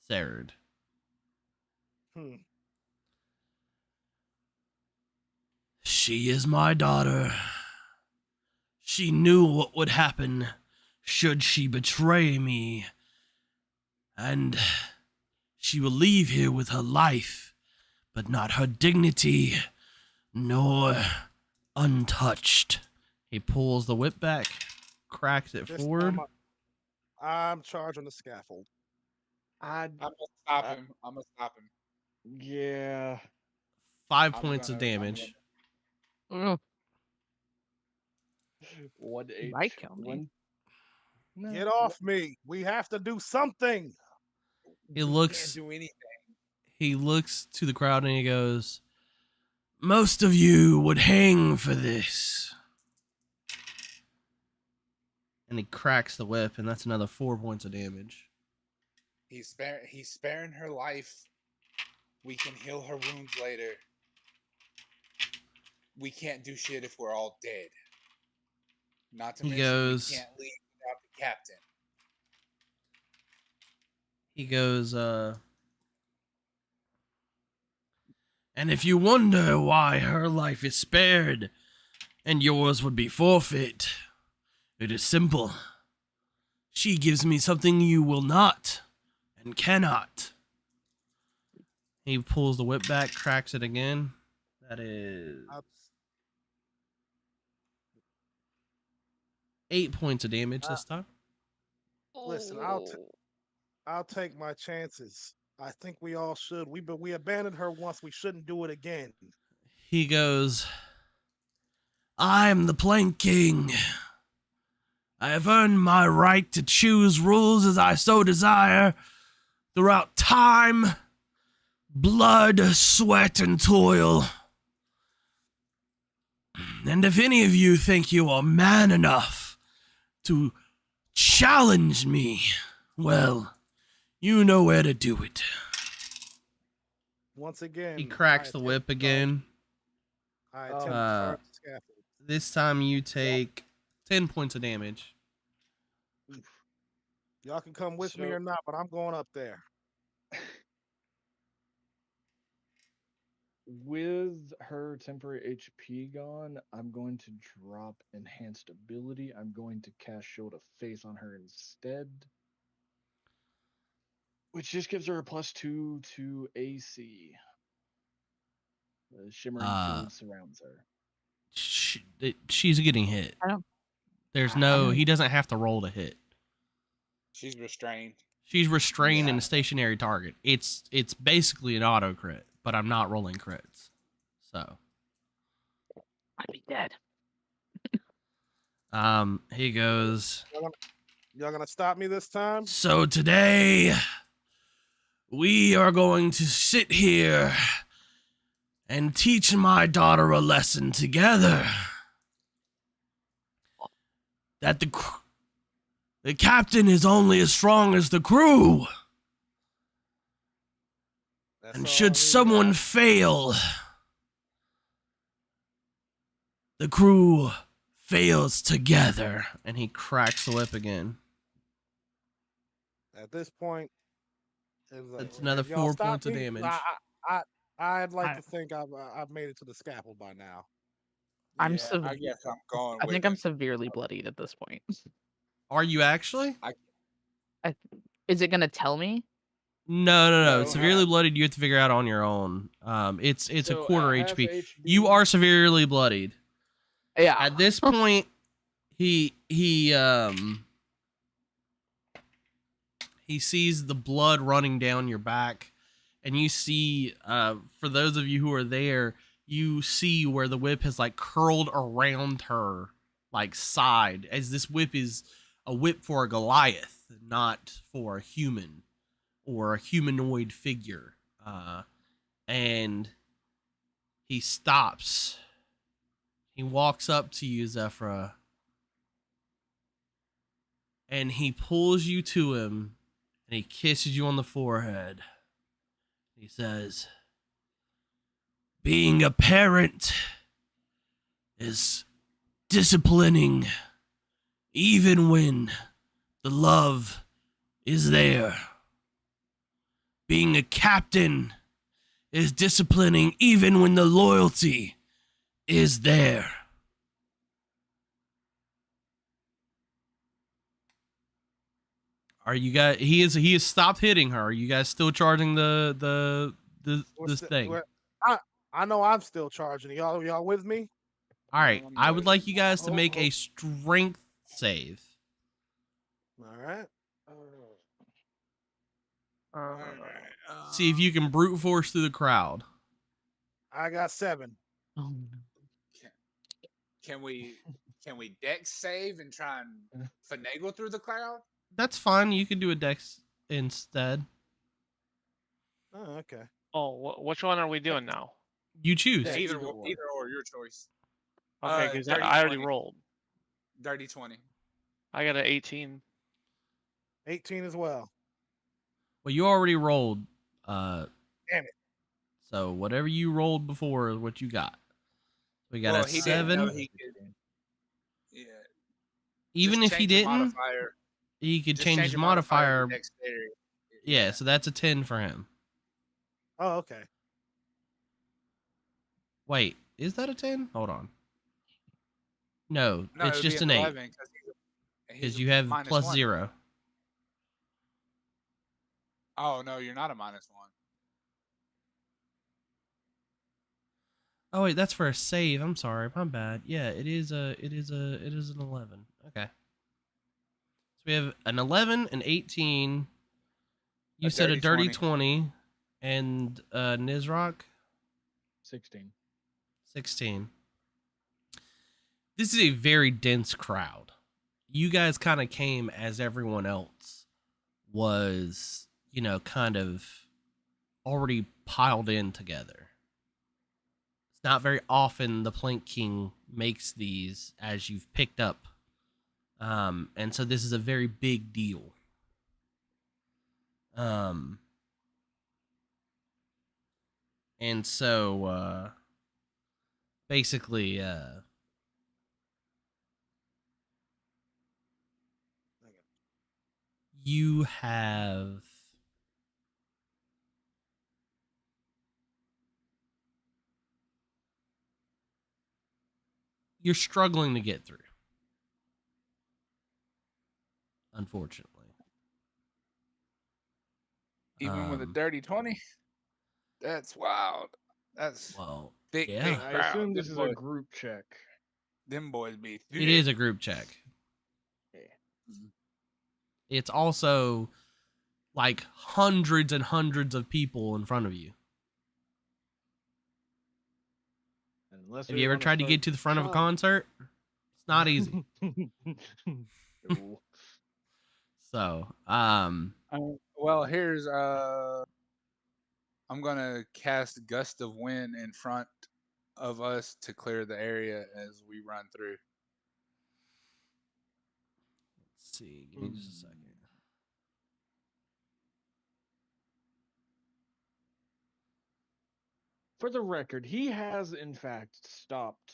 Sarad. She is my daughter. She knew what would happen should she betray me. And she will leave here with her life, but not her dignity, nor untouched. He pulls the whip back, cracks it This forward. time I'm charging the scaffold. I'm gonna stop him. I'm gonna stop him. Yeah. 5 I'm points of gonna- I'm damage. Mm, 1 you H. might kill me. One... No, Get off me. We have to do something. He We looks can't do anything. he looks to the crowd and he goes, most of you would hang for this. And he cracks the whip, and that's another 4 points of damage. He's sparing her life. We can heal her wounds later. We can't do shit if we're all dead. Not to He mention goes- we can't leave without the captain. He goes, and if you wonder why her life is spared and yours would be forfeit, it is simple. She gives me something you will not and cannot. He pulls the whip back, cracks it again. That is 8 points of damage this time. Listen, I'll take my chances. I think we all should. We abandoned her once. We shouldn't do it again. He goes, I'm the Plank King. I have earned my right to choose rules as I so desire throughout time, blood, sweat, and toil. And if any of you think you are man enough to challenge me, well, you know where to do it. Once again, He cracks I the attempt whip to again. I Oh. attempt to charge the scaffold. This time you take 10 points of damage. Y'all can come with me So- or not, but I'm going up there. With her temporary HP gone, I'm going to drop enhanced ability. I'm going to cast Shield of Faith on her instead, which just gives her a +2 to AC. The shimmering field surrounds her. She's getting hit. I don't. There's I no, don't- he doesn't have to roll to hit. She's restrained. She's restrained in Yeah. a stationary target. It's basically an auto crit, but I'm not rolling crits. So, I'd be dead. he goes, Y'all gonna stop me this time? so today we are going to sit here and teach my daughter a lesson together. That the captain is only as strong as the crew. That's And all I should need to someone know. fail, the crew fails together. And he cracks the whip again. At this point, it's like, That's another if y'all 4 stop points of me, damage. I'd like I- to think I've made it to the scaffold by now. I'm Yeah, sev- I guess I'm going. I with think I'm him. severely bloodied at this point. Are you actually? Is it gonna tell me? No. No, Severely half. bloodied, you have to figure out on your own. It's a So, quarter at half HP. HP, You are severely bloodied. Yeah. At this point, he sees the blood running down your back, and you see, for those of you who are there, you see where the whip has like curled around her like side, as this whip is a whip for a Goliath, not for a human or a humanoid figure. And he stops. He walks up to you, Zephyra, and he pulls you to him, and he kisses you on the forehead. He says, being a parent is disciplining even when the love is there. Being a captain is disciplining even when the loyalty is there. Are you guys? He has stopped hitting her. Are you guys still charging this thing? I know I'm still charging. Y'all with me? All right. I would like you guys to Oh, make oh. a strength save. All right. See if you can brute force through the crowd. I got 7. Oh, no. Can we dex save and try and finagle through the crowd? That's fine. You can do a dex instead. Oh, okay. Oh, which one are we doing now? You choose. Yeah. Either either one. either or, your choice. Okay, because dirty I already 20. rolled. Dirty 20. I got an 18. 18 as well. Well, you already rolled. Damn it. So whatever you rolled before is what you got. We got Well, a he didn't know 7. he could. Yeah. Even just if he change the didn't, modifier. he could Just change his your modifier. to dexterity. Yeah, so that's a 10 for him. Oh, okay. Wait, is that a 10? Hold on. No, No, it's it'd be just an 8 11 he's because a you have -1. +0. Oh no, you're not a -1. Oh wait, that's for a save. I'm sorry, my bad. Yeah, it is an 11. Okay. So we have an 11, an 18. You A said a dirty dirty 20, and Nizrock 16. 16. This is a very dense crowd. you guys kind of came as everyone else was, kind of already piled in together. It's not very often the Plank King makes these as you've picked up. And so this is a very big deal. And so basically you have you're struggling to get through, unfortunately. Even with a dirty 20? That's wild. That's Well, big yeah, I crowd. assume this is a group check. Them boys be it is a group check. Yeah. It's also like hundreds and hundreds of people in front of you. Unless Have we you ever wanna tried to start get to the front of a trying- concert? It's not easy. No. So, well, here's I'm gonna cast Gust of Wind in front of us to clear the area as we run through. let's see. Give me just a second. For the record, he has in fact stopped.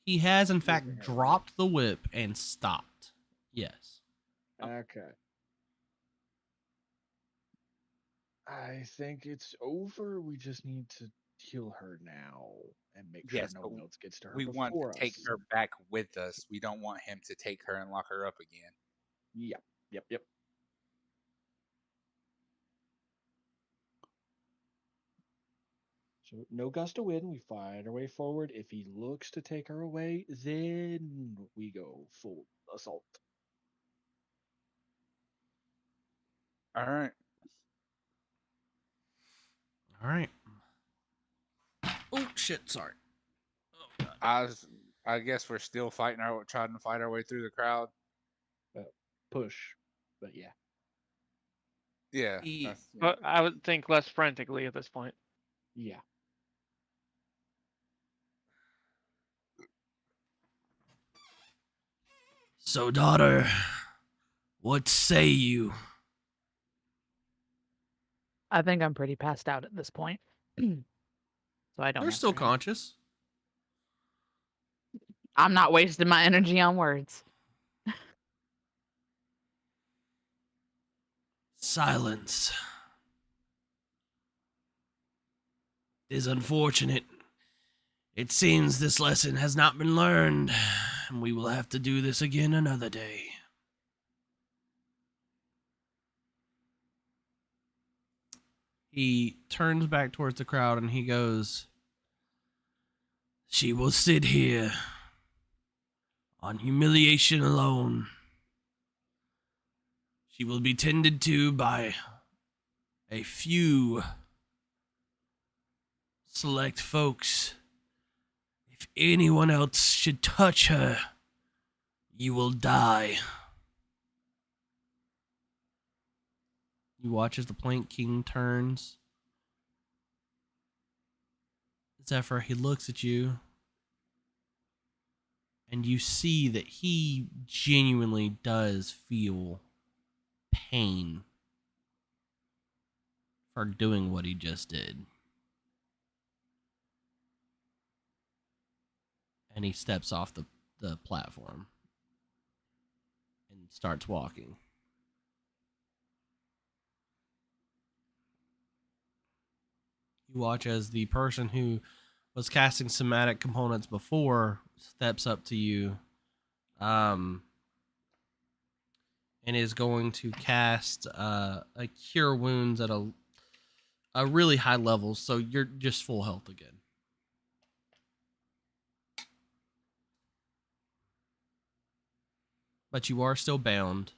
He has, in fact, Moving it, right? dropped the whip and stopped. Yes. Okay. I think it's over. We just need to heal her now and make sure Yes, no but one else gets to her we want before to take us. her back with us. We don't want him to take her and lock her up again. Yep. So no gust of wind. We fight our way forward. If he looks to take her away, then we go full assault. All right. All right. Oh, shit. Sorry. Oh, God. I guess we're still trying to fight our way through the crowd. Push, but yeah. Yeah. He- But I would think less frantically at this point. Yeah. So, daughter, what say you? I think I'm pretty passed out at this point. So I don't They're still answer him. conscious. I'm not wasting my energy on words. Silence. It is unfortunate. It seems this lesson has not been learned, and we will have to do this again another day. He turns back towards the crowd and he goes, "She will sit here on humiliation alone. She will be tended to by a few select folks. If anyone else should touch her, you will die." You watch as the Plank King turns. Zephyr, he looks at you. And you see that he genuinely does feel pain for doing what he just did. And he steps off the platform and starts walking. You watch as the person who was casting somatic components before steps up to you and is going to cast a cure wounds at a really high level, so you're just full health again. But you are still bound.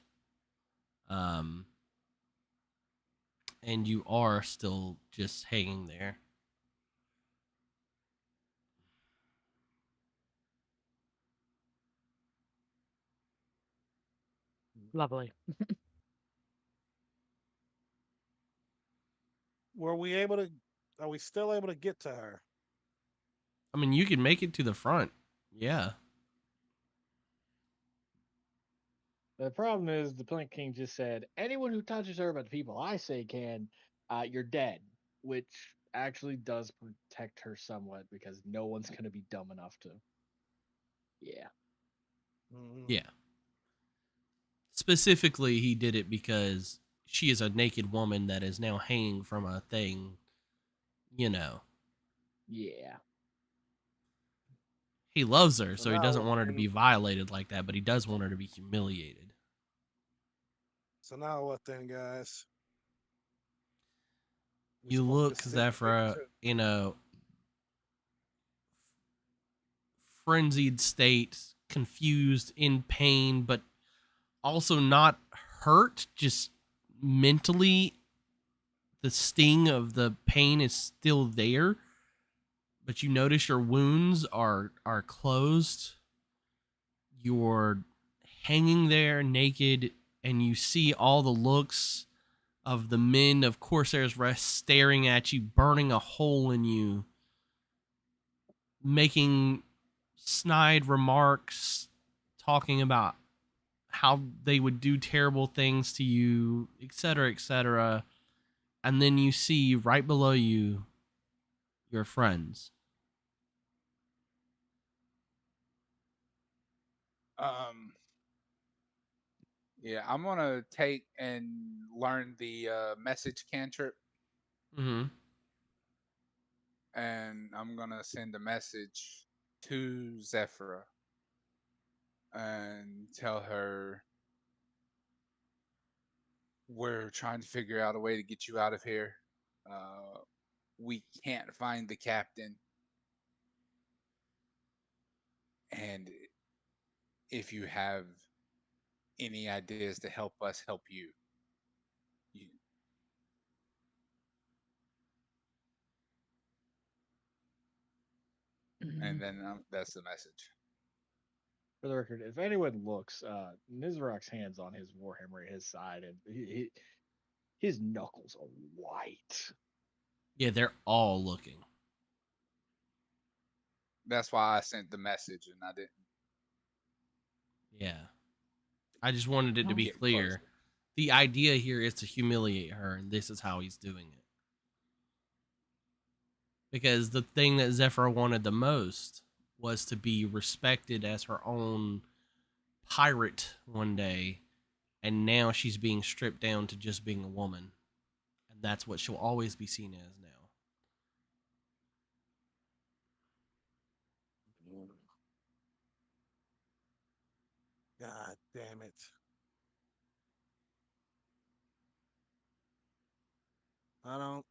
And you are still just hanging there. Lovely. Were we able to? Are we still able to get to her? I mean, you can make it to the front. Yeah. The problem is the Plank King just said, anyone who touches her but the people I say can, you're dead. Which actually does protect her somewhat because no one's going to be dumb enough to. Yeah. Mhm. Yeah. Specifically, he did it because she is a naked woman that is now hanging from a thing, you know. Yeah. He loves her, So so he now, doesn't want her to be violated like that, but he does want her to be humiliated. so now what then, guys? We You supposed to look, stick with Zephyra, it in a frenzied state, confused, in pain, but also not hurt, just mentally the sting of the pain is still there, but you notice your wounds are closed. You're hanging there naked, and you see all the looks of the men of Corsair's Rest staring at you, burning a hole in you, making snide remarks, talking about how they would do terrible things to you, etc., etc. And then you see right below you your friends. Yeah, I'm gonna take and learn the message cantrip, Mm-hmm. and I'm gonna send a message to Zephyra and tell her we're trying to figure out a way to get you out of here. Uh, we can't find the captain, and if you have any ideas to help us help you, you and then that's the message. For the record, if anyone looks, Nizarok's hands on his warhammer at his side, and his knuckles are white. Yeah, they're all looking. That's why I sent the message, and I didn't Yeah. I just wanted it to be get close. clear. The idea here is to humiliate her, and this is how he's doing it. Because the thing that Zephyr wanted the most was to be respected as her own pirate one day, and now she's being stripped down to just being a woman. And that's what she'll always be seen as now. God damn it. I don't.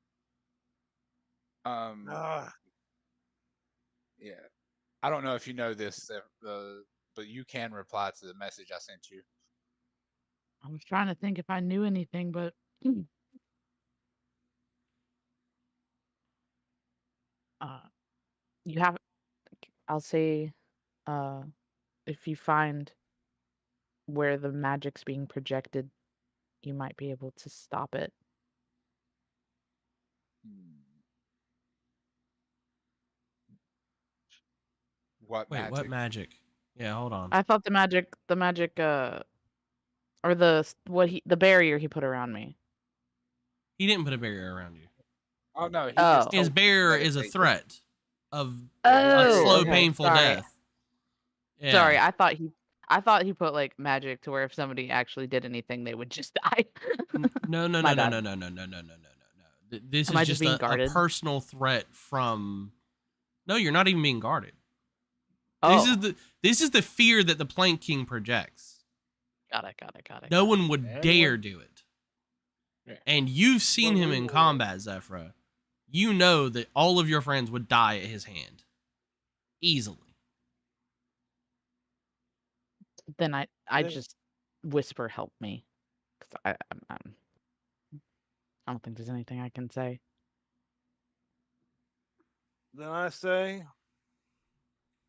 Um, Ah, yeah, I don't know if you know this, but you can reply to the message I sent you. I was trying to think if I knew anything, but uh, you have. I'll say, uh, if you find where the magic's being projected, you might be able to stop it. What Wait, what magic? magic? Yeah, hold on. I thought the magic, or the barrier he put around me. He didn't put a barrier around you. Oh no, he just Oh. His told you to barrier is a meditate. threat of Yeah, his a barrier is slow, Okay. painful Sorry. death. Yeah. Sorry, I thought he put like magic to where if somebody actually did anything, they would just die. No, no, My no, no, bad. no, no, no, no, no, no, no, no, no. This Am is I just just being a guarded? personal threat from. No, you're not even being guarded. Oh, This is the fear that the Plank King projects. got it. No one would Anyone- dare do it. Yeah. And you've seen But him we in will- combat, Zephyra. You know that all of your friends would die at his hand. Easily. Then I Yeah. just whisper, "Help me," because I don't think there's anything I can say. then I say,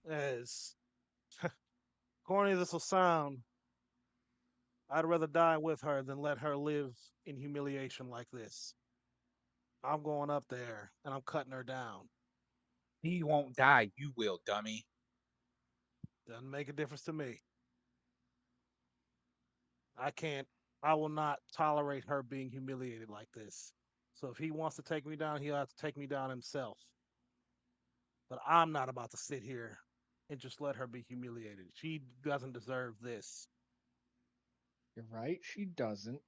as corny as this will sound, I'd rather die with her than let her live in humiliation like this. I'm going up there and I'm cutting her down. He won't die. You will, dummy. Doesn't make a difference to me. I will not tolerate her being humiliated like this. So if he wants to take me down, he'll have to take me down himself. But I'm not about to sit here and just let her be humiliated. She doesn't deserve this. You're right, she doesn't.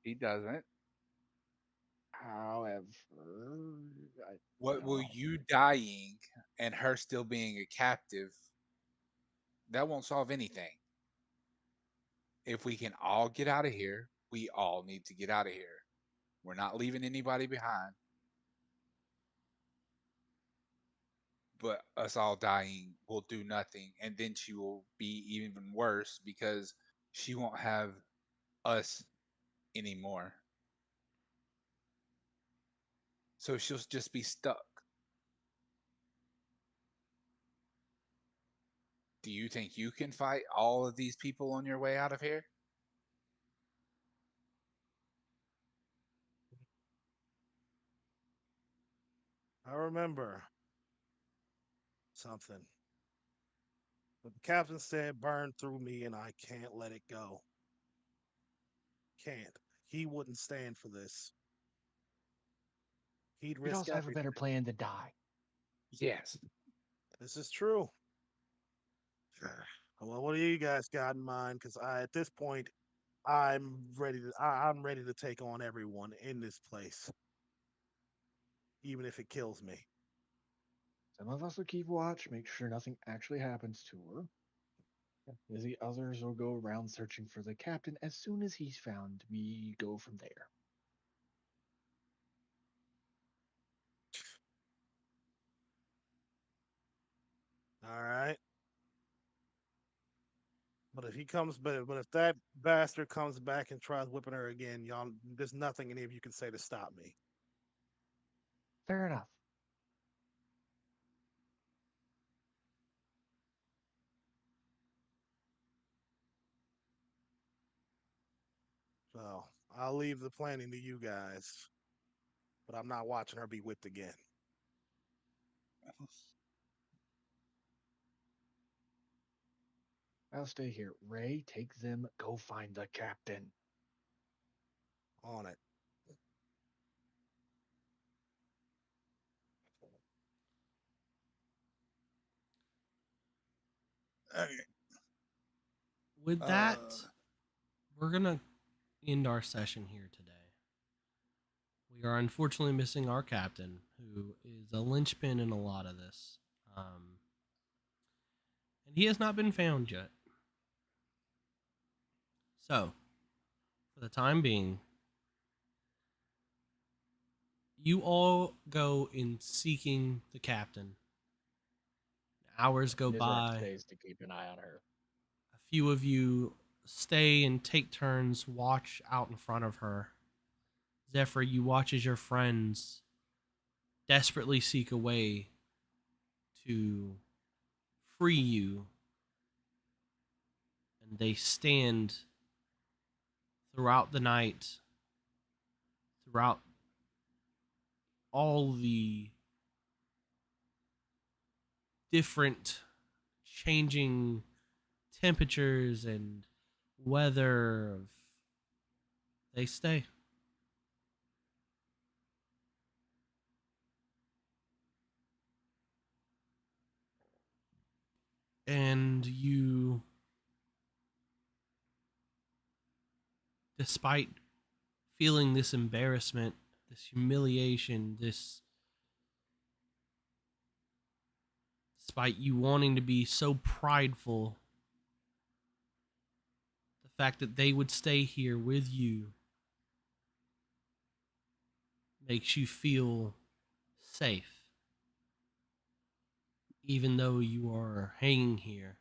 He doesn't. However, What will you dying and her still being a captive? That won't solve anything. If we can all get out of here, we all need to get out of here. We're not leaving anybody behind. But us all dying will do nothing. And then she will be even worse because she won't have us anymore. So she'll just be stuck. Do you think you can fight all of these people on your way out of here? I remember something. But the captain said burn through me and I can't let it go. Can't. He wouldn't stand for this. He'd you'd risk also have a better everything. plan to die. Yes. This is true. Well, what do you guys got in mind? Because at this point, I'm ready to take on everyone in this place, even if it kills me. Some of us will keep watch, make sure nothing actually happens to her. The others will go around searching for the captain. As soon as he's found, we go from there. All right. But if that bastard comes back and tries whipping her again, y'all, there's nothing any of you can say to stop me. Fair enough. So I'll leave the planning to you guys, but I'm not watching her be whipped again. I'll stay here. Ray, take them. Go find the captain. On it. Okay. With that, we're gonna end our session here today. We are unfortunately missing our captain, who is a linchpin in a lot of this, and he has not been found yet. So, for the time being, you all go in seeking the captain. Hours go Mizrach by. stays to keep an eye on her. A few of you stay and take turns watch out in front of her. Zephyr, you watch as your friends desperately seek a way to free you, and they stand throughout the night, throughout all the different changing temperatures and weather of, they stay. And you, despite feeling this embarrassment, this humiliation, despite you wanting to be so prideful, the fact that they would stay here with you makes you feel safe, even though you are hanging here.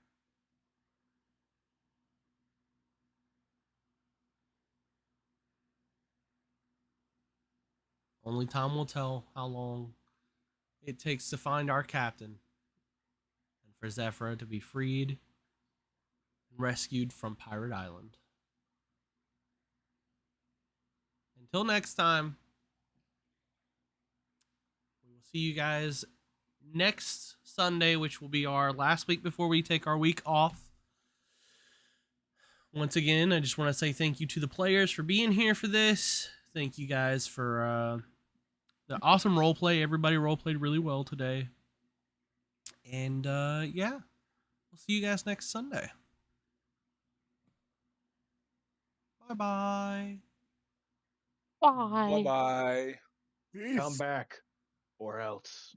Only time will tell how long it takes to find our captain and for Zephyr to be freed and rescued from Pirate Island. Until next time, we will see you guys next Sunday, which will be our last week before we take our week off. Once again, I just want to say thank you to the players for being here for this. Thank you guys for the awesome roleplay. Everybody roleplayed really well today. And yeah, we'll see you guys next Sunday. Bye-bye. Bye bye. Come back, or else.